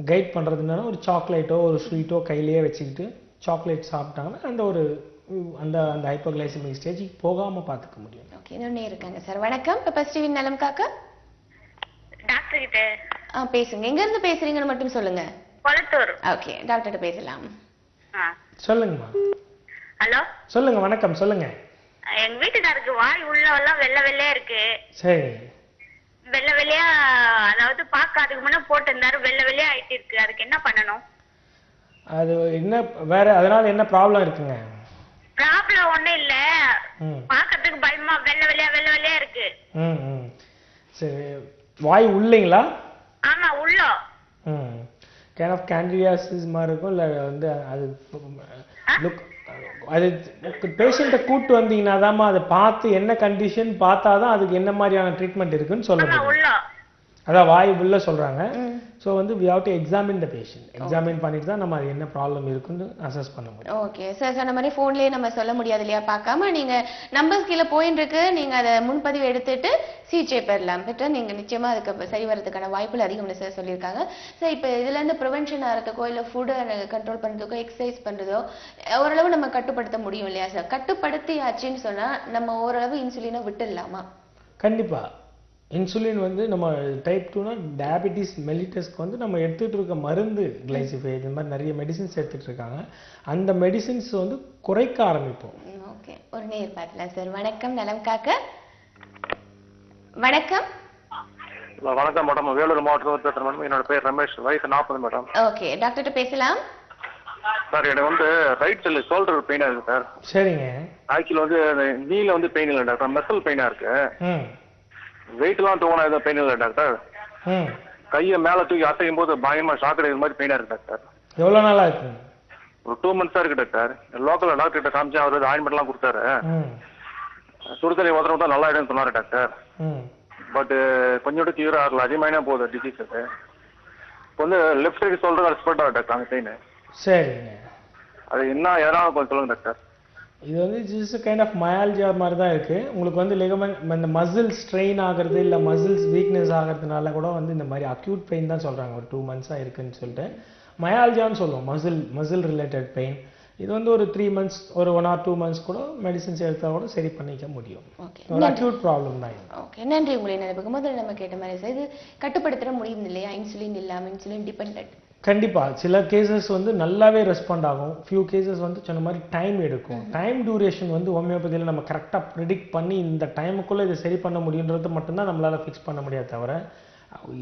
கைட் பண்ணுறதுனால ஒரு சாக்லேட்டோ ஒரு ஸ்வீட்டோ கையிலேயே வச்சுக்கிட்டு சாக்லேட் சாப்பிட்டாங்கன்னா அந்த ஹைப்போகிளைசிமிக் ஸ்டேஜுக்கு போகாமல் பார்த்துக்க முடியும். ஓகே, இன்னொன்னே இருக்காங்க சார். வணக்கம், பெப்பர் டிவியின் நலம் காக்க டாக்டர் கிட்ட பேசுங்க. எங்க இருந்து பேசுறீங்கன்னு மட்டும் சொல்லுங்க. கொளத்தூர். ஓகே, டாக்டர்கிட்ட பேசலாம். சொல்லுங்கம்மா. ஹலோ, சொல்லுங்க. வணக்கம், சொல்லுங்க. எங்க வீட்டுக்காருக்கு வாய் உள்ளவெல்லாம் வெள்ளை வெள்ளையா இருக்கு. சரி. வெள்ளை வெள்ளையா, அதாவது பாக்காதுக்கு முன்ன போட்டிருந்தாரு, வெள்ளை வெள்ளையா ஆயிட்டு இருக்கு. அதுக்கு என்ன பண்ணணும்? அது என்ன வேற அதனால என்ன ப்ராப்ளம் இருக்குங்க? ப்ராப்ளம் ஒண்ணும் இல்ல, பாக்கிறதுக்கு பயமா வெள்ளை வெள்ளையா இருக்கு. சரி, வாய் உள்ளீங்களா? ஆமா, உள்ள. கைண்ட் ஆஃப் கேண்டிடியாசிஸ் மாதிரி இருக்கும், இல்ல வந்து அது அது பேஷண்ட்டை கூட்டு வந்தீங்கன்னா தான் அதை பார்த்து என்ன கண்டிஷன் பார்த்தாதான் அதுக்கு என்ன மாதிரியான ட்ரீட்மெண்ட் இருக்குன்னு சொல்ல முடியும். அதான் வாய் உள்ள சொல்றாங்க. ஸோ வந்து we have to examine the patient. Examine பண்ணிட்டு தான் நம்ம அது என்ன ப்ராப்ளம் இருக்குன்னு அசஸ் பண்ண முடியும். ஓகே சார், சொன்ன மாதிரி ஃபோன்லேயே நம்ம சொல்ல முடியாது இல்லையா, பார்க்காம நீங்கள் நம்பர்ஸ் கீழே போயின்னு இருக்கு, நீங்கள் அதை முன்பதிவு எடுத்துட்டு சிகிச்சை பெறலாம். பெற்ற நீங்கள் நிச்சயமாக அதுக்கு சரி வரதுக்கான வாய்ப்புகள் அதிகம்னு சார் சொல்லியிருக்காங்க. சார், இப்போ இதுலேருந்து ப்ரிவென்ஷன் ஆகிறதுக்கோ இல்லை ஃபுட்டை கண்ட்ரோல் பண்ணுறதுக்கோ எக்ஸசைஸ் பண்ணுறதோ ஓரளவு நம்ம கட்டுப்படுத்த முடியும் இல்லையா சார்? கட்டுப்படுத்தியாச்சுன்னு சொன்னால் நம்ம ஓரளவு இன்சுலினை விட்டுடலாமா? கண்டிப்பாக. இன்சுலின் வந்து நம்ம டைப் 2னா டயபெட்டிஸ் மெலிட்டஸ்க்கு வந்து நம்ம எடுத்துகிட்டு இருக்க மருந்து கிளைசிஃபைட், இந்த மாதிரி நிறைய மெடிசின்ஸ் எடுத்துகிட்டு இருக்காங்க. அந்த மெடிசின்ஸ் வந்து குறைக்க ஆரம்பிப்போம். ஓகே, ஒரு நேர் பார்க்கலாம் சார். வணக்கம், நலம் காக்க. வணக்கம். வணக்கம் மேடம், வேலூர் மாவட்டத்தில் பேசுகிறேன் மேடம். என்னோட பேர் ரமேஷ், வயசு 40 மேடம். ஓகே, டாக்டர்கிட்ட பேசலாம். சார், எனக்கு வந்து ரைட் சைடில் ஷோல்டர் பெயினாக இருக்குது சார். சரிங்க. ஆக்சுவலி வந்து நீல வந்து பெயின் இல்லை டாக்டர், மெசல் பெயினாக இருக்கு. வெயிட்லாம் தூங்கினா எதுவும் பெயின் இல்லை டாக்டர். கையை மேலே தூக்கி அசைக்கும் போது பயங்கரமாக ஷாக் அடிக்கிற மாதிரி பெயினாக இருக்கு டாக்டர். எவ்வளோ நாளாக இருக்கு? ஒரு 2 மந்த்ஸாக இருக்கு டாக்டர். லோக்கலில் டாக்டர் கிட்ட காமிச்சா அவர் ஆயின்மெண்ட்லாம் கொடுத்தாரு. சுடுதண்ணி உதரம் தான் நல்லா ஆயிடும்னு சொன்னார் டாக்டர். பட் கொஞ்சோட கியூர் ஆகல, அதிகமான போகுது டிசீஸ். அது இப்போ வந்து லெஃப்ட் சைடு ஷோல்டர் ஸ்ப்ரெட் ஆகும் டாக்டர் அந்த பெயின். சரிங்க. அது என்ன எதனால கொஞ்சம் சொல்லுங்க டாக்டர். இது வந்து ஜஸ்ட் கைண்ட் ஆஃப் மயால்ஜியா மாதிரி தான் இருக்குது. உங்களுக்கு வந்து லிகமெண்ட் இந்த மசில் ஸ்ட்ரெயின் ஆகிறது இல்லை மசில்ஸ் வீக்னஸ் ஆகிறதுனால கூட வந்து இந்த மாதிரி அக்யூட் பெயின் தான் சொல்கிறாங்க. ஒரு 2 மந்த்ஸாக இருக்குதுன்னு சொல்லிட்டு மயால்ஜியான்னு சொல்லுவோம், மசில் ரிலேட்டட் பெயின். இது வந்து ஒரு 3 மந்த்ஸ், ஒரு 1 or 2 மந்த்ஸ் கூட மெடிசின்ஸ் எடுத்தால் கூட சரி பண்ணிக்க முடியும். ஒரு அக்யூட் ப்ராப்ளம் தான். ஓகே, நன்றி. உங்களை நினைப்புக்கு முதல்ல நம்ம கேட்ட மாதிரி சார், இது கட்டுப்படுத்த முடியும் இல்லையா இன்சுலின் இல்லாமல், இன்சுலின் டிபெண்ட்? கண்டிப்பாக. சில கேசஸ் வந்து நல்லாவே ரெஸ்பாண்ட் ஆகும், ஃபியூ கேசஸ் வந்து சொன்ன மாதிரி டைம் எடுக்கும். டைம் டியூரேஷன் வந்து ஹோமியோபதியில் நம்ம கரெக்டாக ப்ரிடிக்ட் பண்ணி இந்த டைமுக்குள்ளே இதை சரி பண்ண முடியுன்றது மட்டும்தான் நம்மளால் ஃபிக்ஸ் பண்ண முடியாது. தவிர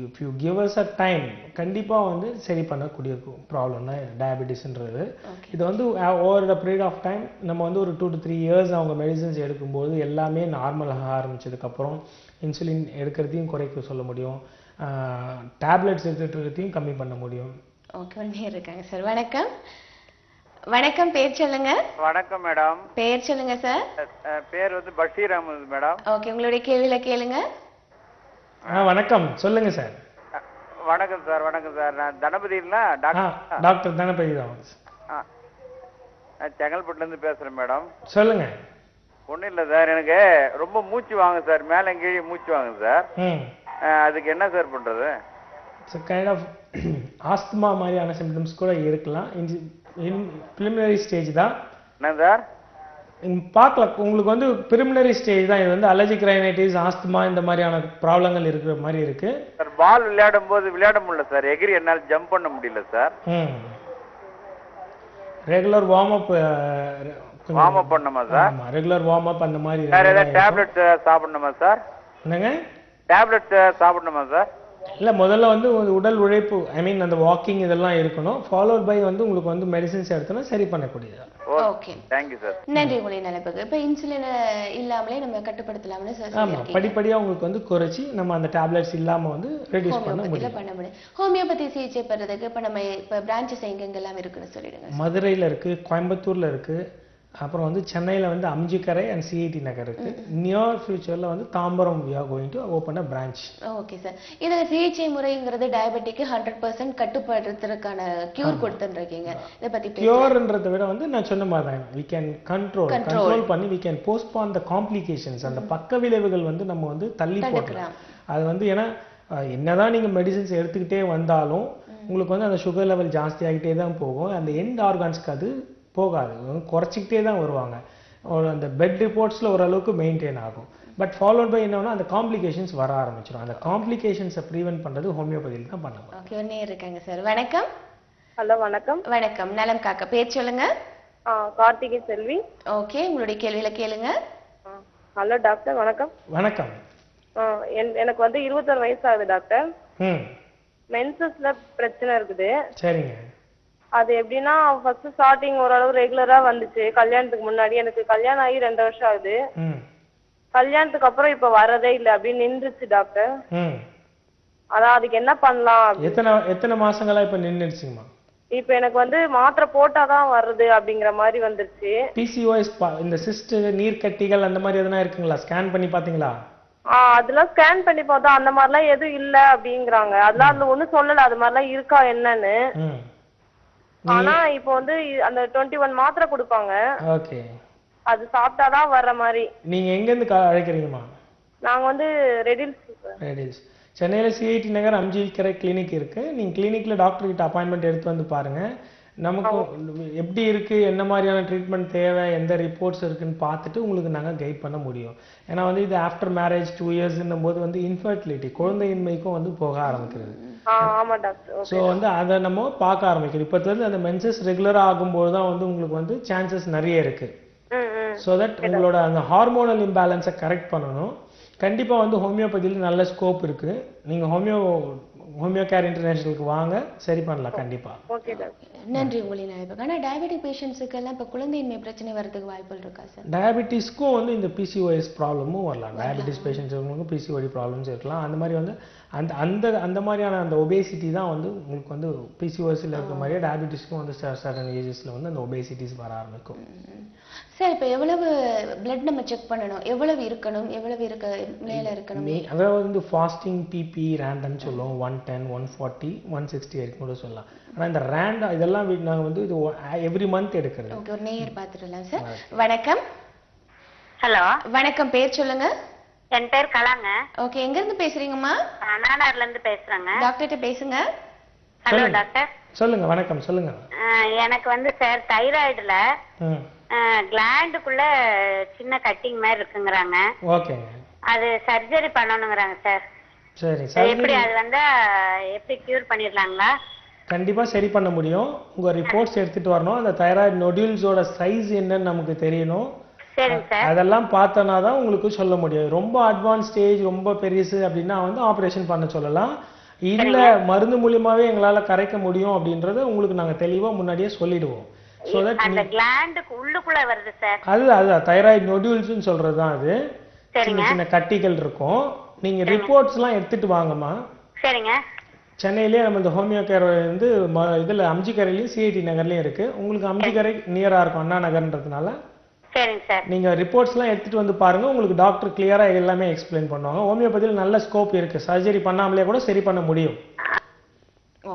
if you give us a time கண்டிப்பாக வந்து சரி பண்ணக்கூடிய ப்ராப்ளம் தான் டயபெட்டிஸ்ன்றது. இது வந்து over the period of time நம்ம வந்து ஒரு 2 to 3 years அவங்க மெடிசன்ஸ் எடுக்கும்போது எல்லாமே நார்மலாக ஆரம்பிச்சதுக்கப்புறம் இன்சுலின் எடுக்கிறதையும் குறைக்க சொல்ல முடியும், டேப்லெட்ஸ் எடுத்துகிட்டு கம்மி பண்ண முடியும். ஓகே, இருக்காங்க சார். வணக்கம். வணக்கம், பேர் சொல்லுங்க. வணக்கம் மேடம். பேர் சொல்லுங்க சார். பேர் வந்து பஷீர் அஹமது மேடம். ஓகே, உங்களுடைய கேள்வியில கேளுங்க. வணக்கம், சொல்லுங்க சார். வணக்கம் சார். வணக்கம் சார், நான் தனபதினா டாக்டர் தனபதி தான். செங்கல்பட்டுல இருந்து பேசுறேன் மேடம். சொல்லுங்க. ஒன்றும் இல்லை சார், எனக்கு ரொம்ப மூச்சு வாங்க சார், மேலே கீழே மூச்சு வாங்க சார். அதுக்கு என்ன சார் பண்றது? கைண்ட் ஆஃப் ஆஸ்துமா மாதிரியான சிம்டம்ஸ் கூட இருக்கலாம். பிரிலிமினரி ஸ்டேஜ் தான். என்ன சார் பார்க்கலாம், உங்களுக்கு வந்து பிரிலிமினரி ஸ்டேஜ் தான். இது வந்து அலர்ஜிக் ரைனைட்டிஸ், ஆஸ்துமா இந்த மாதிரியான ப்ராப்ளங்கள் இருக்கிற மாதிரி இருக்கு சார். பால் விளையாடும் போது விளையாட முடியல சார், எகிரி என்னால் ஜம்ப் பண்ண முடியல சார். ரெகுலர் வார்ம் அப் பண்ணணுமா சார்? ரெகுலர் வார்ம் அப் அந்த மாதிரி. வேற ஏதாவது டேப்லெட் சாப்பிடணுமா சார்? என்னங்க? டேப்லெட் சாப்பிடணுமா சார்? இல்ல முதல்ல வந்து உடல் உழைப்பு ஐ மீன் அந்த வாக்கிங் இதெல்லாம் இருக்கணும். ஃபாலோட் பை வந்து உங்களுக்கு வந்து மெடிசின்ஸ் எடுத்தோம்னா சரி பண்ணக்கூடியது. Okay thank you sir. நன்றி உங்களுடைய நினைப்புக்கு. இப்போ இன்சுலின் இல்லாமலே நம்ம கட்டுப்படுத்தலாம்னு சார் ஆமா படிப்படியா உங்களுக்கு வந்து குறைச்சி நம்ம அந்த டேப்லெட்ஸ் இல்லாம வந்து ரெடியூஸ் பண்ண முடியும். ஹோமியோபதி சிகிச்சை பெறதுக்கு இப்போ நம்ம இப்போ பிரான்ச்சஸ் எங்கெங்கெல்லாம் இருக்குன்னு சொல்லிடுங்க. மதுரையில் இருக்கு, கோயம்புத்தூர்ல இருக்கு, அப்புறம் வந்து சென்னையில் வந்து அம்ஜிக்கரை அண்ட் சிஐடி நகர் இருக்கு. நியர் ஃபியூச்சரில் வந்து Tambaram we are going to open a branch. Okay sir. இதில் சிகிச்சை முறைங்கிறது டயபெட்டிக்கு 100% கட்டுப்படுத்துறதுக்கான கியூர் கொடுத்துருக்கீங்க. இதை பற்றி கியூர்ன்றதை விட வந்து நான் சொன்ன மாதிரி தான் we can கண்ட்ரோல் பண்ணி we can postpone the complications. அந்த பக்க விளைவுகள் வந்து நம்ம வந்து தள்ளி போடலாம். அது வந்து ஏன்னா என்னதான் நீங்கள் மெடிசின்ஸ் எடுத்துக்கிட்டே வந்தாலும் உங்களுக்கு வந்து அந்த சுகர் லெவல் ஜாஸ்தி ஆகிட்டே தான் போகும். அந்த எண்ட் ஆர்கான்ஸ்க்கு அது போகாது, குறைச்சிக்கிட்டே தான் வருவாங்க. அந்த பெட் ரிப்போர்ட்ஸில் ஓரளவுக்கு மெயின்டைன் ஆகும். பட் ஃபாலோட் பை என்னன்னா அந்த காம்ப்ளிகேஷன்ஸ் வர ஆரம்பிச்சிடும். அந்த காம்ப்ளிகேஷன்ஸை ப்ரிவென்ட் பண்ணுறது ஹோமியோபதியில் தான் பண்ணணும். ஓகே ஒன்னே இருக்காங்க சார். வணக்கம். ஹலோ வணக்கம். வணக்கம். நலம் காக்க பேர் சொல்லுங்க. கார்த்திகை செல்வி. ஓகே உங்களுடைய கேள்வியில கேளுங்க. ஹலோ டாக்டர் வணக்கம். வணக்கம். எனக்கு வந்து 21 வயசு ஆகுது டாக்டர். மென்சஸ்ல பிரச்சனை இருக்குது. சரிங்க. அது எப்படின்னா ஃபர்ஸ்ட் ஸ்டார்டிங் ஓரளவு ரெகுலரா வந்துச்சு கல்யாணத்துக்கு முன்னாடி. எனக்கு கல்யாணம் ஆகி 2 வருஷம் ஆகுது. கல்யாணத்துக்கு அப்புறம் இப்ப வரதே இல்ல, அப்படியே நின்றுச்சு டாக்டர். அதான் அதுக்கு என்ன பண்ணலாம்? எத்தனை மாசங்களா இப்ப நின்றுச்சுங்கம்மா? இப்ப எனக்கு வந்து மாத்திரை போட்டாதான் வருது அப்படிங்கிற மாதிரி வந்துருச்சு. PCOS இந்த சிஸ்ட் நீர்க்கட்டிகள் அந்த மாதிரி எதனா இருக்குங்களா? ஸ்கேன் பண்ணி பாத்தீங்களா? அதெல்லாம் ஸ்கேன் பண்ணி பார்த்தா அந்த மாதிரிலாம் எதுவும் இல்ல அப்படிங்கிறாங்க. அதெல்லாம் அந்த ஒண்ணும் சொல்லல அது மாதிரிலாம் இருக்கா என்னன்னு. ஆனா இப்போ வந்து அந்த 21 மாத்திரை கொடுப்பாங்க. ஓகே. அது சாப்பிட்டாதான் வர்ற மாதிரி. நீங்க எங்க இருந்து அழைக்கிறீங்கம்மா? நாங்க வந்து ரெடில்ஸ். சென்னையில சிஐடி நகர் அம்ஜிக்கரை கிளினிக் இருக்கு. நீங்க கிளினிக்ல டாக்டர் கிட்ட அப்பாயின்மெண்ட் எடுத்து வந்து பாருங்க. நமக்கு எப்படி இருக்கு, என்ன மாதிரியான ட்ரீட்மெண்ட் தேவை, எந்த ரிப்போர்ட்ஸ் இருக்குன்னு பார்த்துட்டு உங்களுக்கு நாங்கள் கைட் பண்ண முடியும். ஏன்னா வந்து இது ஆஃப்டர் மேரேஜ் 2 இயர்ஸ்ன்னும் போது வந்து இன்ஃபர்டிலிட்டி குழந்தையின்மைக்கும் வந்து போக ஆரம்பிக்கிறது. ஸோ வந்து அதை நம்ம பார்க்க ஆரம்பிக்கணும். இப்போ வந்து அந்த மென்சஸ் ரெகுலராக ஆகும்போது தான் வந்து உங்களுக்கு வந்து சான்சஸ் நிறைய இருக்கு. ஸோ தட் உங்களோட அந்த ஹார்மோனல் இம்பேலன்ஸை கரெக்ட் பண்ணணும். கண்டிப்பாக வந்து ஹோமியோபதியில் நல்ல ஸ்கோப் இருக்கு. நீங்கள் ஹோமியோ கேர் இன்டர்நேஷனலுக்கு வாங்க, சரி பண்ணலாம் கண்டிப்பா. நன்றி உங்களின் அழைப்புக்கு. ஆனால் டயபெட்டிக் பேஷண்ட்ஸுக்கு எல்லாம் இப்போ குழந்தையின்மை பிரச்சனை வரதுக்கு வாய்ப்புகள் இருக்கா சார்? டயபெட்டிஸ்க்கும் வந்து இந்த PCOS ப்ராப்ளமும் வரலாம். டயபெட்டிஸ் பேஷண்ட்ஸுக்கு PCOD ப்ராப்ளம்ஸ் இருக்கலாம். அந்த மாதிரி வந்து அந்த மாதிரியான அந்த ஒபேசிட்டி தான் வந்து உங்களுக்கு வந்து PCOSல இருக்க மாதிரியே டயபெட்டிஸ்க்கும் வந்து சர்டன் ஏஜஸ்ல வந்து அந்த ஒபேசிட்டிஸ் வர ஆரம்பிக்கும். சார் இப்போ எவ்வளவு பிளட் நம்ம செக் பண்ணணும், எவ்வளவு இருக்கணும், எவ்வளவு மேல இருக்கணும்? அதாவது வந்து ஃபாஸ்டிங் பிபி ரேண்டம் சொல்லுவோம். 110 140 160 வரைக்கும் கூட சொல்லலாம். ஆனால் இந்த ரேண்டம் இதெல்லாம் நாங்கள் வந்து இது எவ்ரி மந்த் எடுக்கிறது. ஓகே ஒரு நேயர் பார்த்துடலாம் சார். வணக்கம். ஹலோ வணக்கம். பேர் சொல்லுங்க. என் பேர் கலாங்க. ஓகே எங்க இருந்து பேசுறீங்கம்மா? நானார்ல இருந்து பேசுறேங்க. டாக்டர்கிட்ட பேசுங்க. Hello doctor. சொல்லுங்க. வணக்கம் சொல்லுங்க. எனக்கு வந்து சார் தைராய்டுல கிளாண்டுக்குள்ள சின்ன கட்டிங் மாதிரி இருக்குங்கறாங்க. ஓகேங்க. அது சர்ஜரி பண்ணணும்ங்கறாங்க சார். சரி எப்படி அது வந்தா எப்படி கியூர் பண்ணிரலாங்களா? கண்டிப்பா சரி பண்ண முடியும். உங்க ரிப்போர்ட்ஸ் எடுத்துட்டு வரணும். அந்த தைராய்டு நோடியூல்ஸோட சைஸ் என்னன்னு நமக்கு தெரியணும். சரிங்க சார். அதெல்லாம் பார்த்தனா தான் உங்களுக்கு சொல்ல முடியும். ரொம்ப அட்வான்ஸ் ஸ்டேஜ் ரொம்ப பெருசு அப்படின்னா வந்து ஆபரேஷன் பண்ண சொல்லலாம். இல்ல மருந்து மூலமாவே எங்களால கரைக்க முடியும் அப்படின்றத உங்களுக்கு நாங்க தெளிவா முன்னாடியே சொல்லிடுவோம். சோ தட் அந்த கிளாண்டுக்கு உள்ளுக்குள்ள வருது சார். அது தைராய்டு நோடியூல்ஸ்னு சொல்றது தான் அது. சின்ன சின்ன கட்டிகள் இருக்கும். நீங்க ரிப்போர்ட்ஸ்லாம் எடுத்துட்டு வாங்கம்மா. சரிங்க. சென்னையிலே நம்ம இந்த ஹோமியோ கேர் வந்து இதுல அம்ஜிக்கரையிலயும் சிஐடி நகர்லயும் இருக்கு. உங்களுக்கு அம்ஜிக்கரை நியரா இருக்கும் அண்ணா நகர்ன்றதுனால. சரிங்க சார். நீங்க ரிப்போர்ட்ஸ்லாம் எடுத்துட்டு வந்து பாருங்க. உங்களுக்கு டாக்டர் கிளியரா எல்லாமே எக்ஸ்பிளைன் பண்ணுவாங்க. ஹோமியோபதியில் நல்ல ஸ்கோப் இருக்கு. சர்ஜரி பண்ணாமலே கூட சரி பண்ண முடியும்.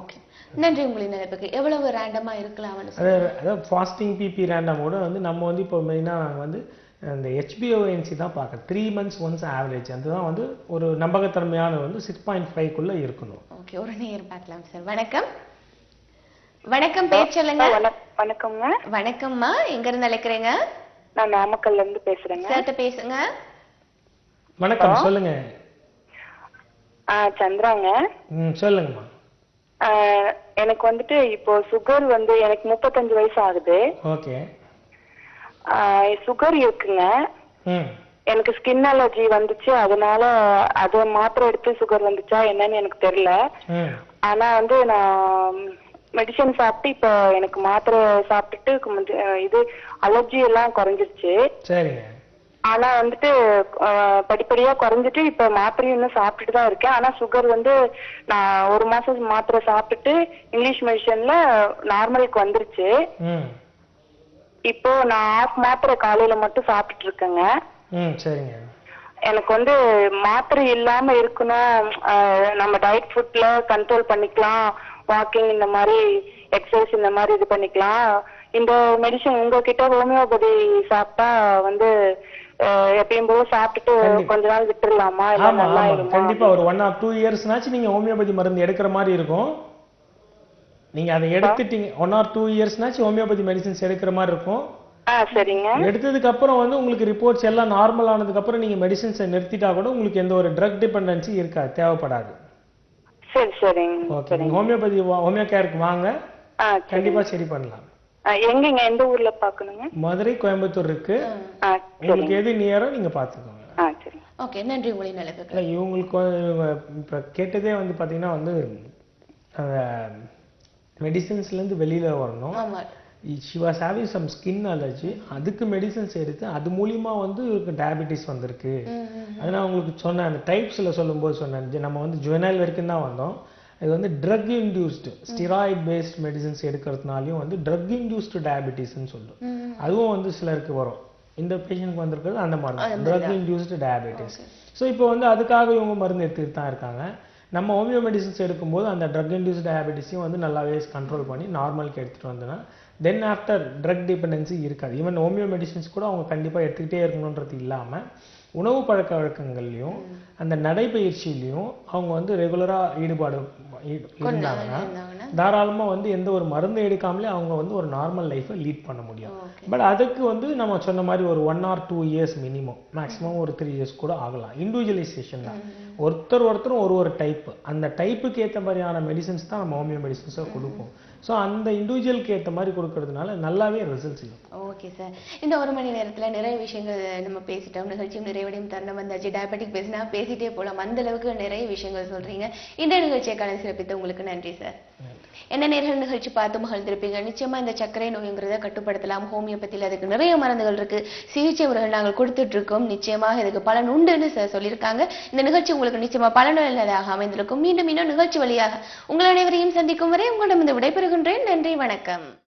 ஓகே நன்றி உங்களின் நினைப்புக்கு. எவ்வளவு ரேண்டமா இருக்கலாம்? அதாவது ஃபாஸ்டிங் பிபி ரேண்டமோட வந்து நம்ம வந்து இப்போ மெயினாக நாங்கள் வந்து இந்த HbA1c தான் பார்க்குறோம். 3 months ஒன்ஸ் ஆவரேஜ். அதுதான் வந்து ஒரு நம்பகத்தன்மையான வந்து 6.5க்குள்ள இருக்கணும். ஓகே ஒரு நேயர் பார்க்கலாம் சார். வணக்கம். வணக்கம். பேர் சொல்லுங்க. வணக்கம்ங்க. வணக்கம்மா. எங்க இருந்து அழைக்கிறீங்க? நான் நாமக்கல்ல இருந்து பேசுறேங்க. சார்ட்ட பேசுங்க. வணக்கம் சொல்லுங்க. சந்திராங்க. சொல்லுங்கம்மா. எனக்கு வந்துட்டு இப்போ சுகர் வந்து எனக்கு 35 வயசு ஆகுது. ஓகே. சுகர் இருக்குங்க. எனக்கு ஸ்கின் அலர்ஜி வந்துச்சு, அதனால அது மாத்திரை எடுத்து சுகர் வந்துச்சா என்னன்னு எனக்கு தெரியல. ஆனா வந்து நான் மெடிசன் சாப்பிட்டு இப்ப எனக்கு மாத்திரை சாப்பிட்டுட்டு இது அலர்ஜி எல்லாம் குறைஞ்சிருச்சு. சரிங்க. ஆனா வந்துட்டு படிப்படியா குறைஞ்சிட்டு இப்ப மாத்திரையும் இன்னும் சாப்பிட்டுட்டு தான் இருக்கேன். ஆனா சுகர் வந்து நான் 1 மாசம் மாத்திரை சாப்பிட்டுட்டு இங்கிலீஷ் மெடிசன்ல நார்மலுக்கு வந்துருச்சு. இப்போ நான் 1/2 மாத்திரை காலையில மட்டும் சாப்பிட்டுட்டு இருக்கேங்க. சரிங்க. எனக்கு வந்து மாத்திரை இல்லாம இருக்கணும், நம்ம டயட் ஃபுட்ல கண்ட்ரோல் பண்ணிக்கலாம், வாக்கிங் இந்த மாதிரி எக்ஸசைஸ் இந்த மாதிரி இது பண்ணிக்கலாம். இந்த மெடிசன் உங்ககிட்ட ஹோமியோபதி சாப்பிட்டா வந்து எப்பயும் போல சாப்பிட்டுட்டு கொஞ்ச நாள் விட்டுடலாமா? கண்டிப்பா ஒரு 1 or 2 இயர்ஸ்னாச்சும் நீங்க ஹோமியோபதி மருந்து எடுக்கிற மாதிரி இருக்கும். நீங்க அதை எடுத்துட்டீங்க 1 or 2 இயர்ஸ்னாச்சும் ஹோமியோபதி மெடிசன்ஸ் எடுக்கிற மாதிரி இருக்கும். சரிங்க. எடுத்ததுக்கு அப்புறம் வந்து உங்களுக்கு ரிப்போர்ட்ஸ் எல்லாம் நார்மல் ஆனதுக்கு அப்புறம் நீங்க மெடிசன்ஸை நிறுத்திட்டா கூட உங்களுக்கு எந்த ஒரு ட்ரக் டிபெண்டன்சி இருக்காது, தேவைப்படாது. சரி சரிங்க. ஓகே, ஹோமியோபதி ஹோமியோ கேருக்கு வாங்க, கண்டிப்பா சரி பண்ணலாம். எங்கங்க எந்த ஊர்ல பாக்கணுங்க? மதுரை, கோயம்புத்தூர் இருக்கு. உங்களுக்கு எது நியரோ நீங்க பாத்துக்கோங்க. சரி. ஓகே, நன்றி உங்களின் நிலைக்கு. இவங்களுக்கு இப்ப கேட்டதே வந்து பாத்தீங்கன்னா வந்து மெடிசன்ஸ்ல இருந்து வெளியில வரணும். she was having some skin allergy, அதுக்கு மெடிசன்ஸ் எடுத்து அது மூலியமா வந்து டயபெட்டிஸ் வந்திருக்கு. அதனால உங்களுக்கு சொன்னேன், அந்த டைப்ஸ்ல சொல்லும்போது சொன்னேன், நம்ம வந்து ஜுவனைல் வரைக்கும் தான் வந்தோம். இது வந்து drug induced steroid based medicines எடுக்கிறதுனாலையும் வந்து ட்ரக் இன்டியூஸ்டு டயபெட்டிஸ்ன்னு சொல்லும். அதுவும் வந்து சிலருக்கு வரும். இந்த பேஷண்ட்க்கு வந்திருக்கிறது அந்த மாதிரி தான், ட்ரக் இன்டியூஸ்டு டயபெட்டிஸ். ஸோ இப்போ வந்து அதுக்காக இவங்க மருந்து எடுத்துட்டு தான் இருக்காங்க. நம்ம ஹோமியோ மெடிசன்ஸ் எடுக்கும்போது அந்த ட்ரக் இன்டியூஸ்டு டயபெட்டிஸையும் வந்து நல்லாவே கண்ட்ரோல் பண்ணி நார்மலுக்கு எடுத்துகிட்டு வந்தோன்னா தென் ஆஃப்டர் ட்ரக் டிபெண்டன்சி இருக்காது. ஈவன் ஹோமியோ மெடிசன்ஸ் கூட அவங்க கண்டிப்பாக எடுத்துக்கிட்டே இருக்கணுன்றது இல்லாமல் உணவு பழக்க வழக்கங்கள்லையும் அந்த நடைப்பயிற்சியிலையும் அவங்க வந்து ரெகுலராக ஈடுபாடு இருந்தாங்கன்னா தாராளமாக வந்து எந்த ஒரு மருந்து எடுக்காமலே அவங்க வந்து ஒரு நார்மல் லைஃப்பை லீட் பண்ண முடியும். பட் அதுக்கு வந்து நம்ம சொன்ன மாதிரி ஒரு 1 or 2 இயர்ஸ் மினிமம், மேக்ஸிமம் ஒரு 3 இயர்ஸ் கூட ஆகலாம். இண்டிவிஜுவலைசேஷன் தான், ஒருத்தரும் ஒரு டைப்பு, அந்த டைப்புக்கு ஏற்ற மாதிரியான மெடிசன்ஸ் தான் நம்ம ஹோமியோ மெடிசன்ஸை கொடுப்போம். ஸோ அந்த இண்டிவிஜுவலுக்கு ஏற்ற மாதிரி கொடுக்கறதுனால நல்லாவே ரிசல்ட்ஸ் இருக்கும். ஓகே சார், இந்த 1 மணி நேரத்தில் நிறைய விஷயங்கள் நம்ம பேசிட்டோம். நிகழ்ச்சியும் நிறைவடையும் தருணம் வந்தாச்சு. டயபெட்டிக் பேசினா பேசிட்டே போகலாம், அந்த அளவுக்கு நிறைய விஷயங்கள் சொல்றீங்க. இந்த நிகழ்ச்சியை சிறப்பித்த உங்களுக்கு நன்றி சார். என்ன நேர்கள் நிகழ்ச்சி பார்த்து மகிழ்ந்திருப்பீங்க. நிச்சயமா இந்த சர்க்கரை நோய்ங்கிறத கட்டுப்படுத்தலாம். ஹோமியோபதியில் அதுக்கு நிறைய மருந்துகள் இருக்கு, சிகிச்சை முறைகள் நாங்கள் கொடுத்துட்டு இருக்கோம். நிச்சயமாக இதுக்கு பலன் உண்டுன்னு சார் சொல்லியிருக்காங்க. இந்த நிகழ்ச்சி உங்களுக்கு நிச்சயமா பலனுள்ளதாக அமைந்திருக்கும். மீண்டும் இன்னும் நிகழ்ச்சி வழியாக உங்கள் அனைவரையும் சந்திக்கும் வரை உங்களிடம் விடைபெறுகின்றேன். நன்றி, வணக்கம்.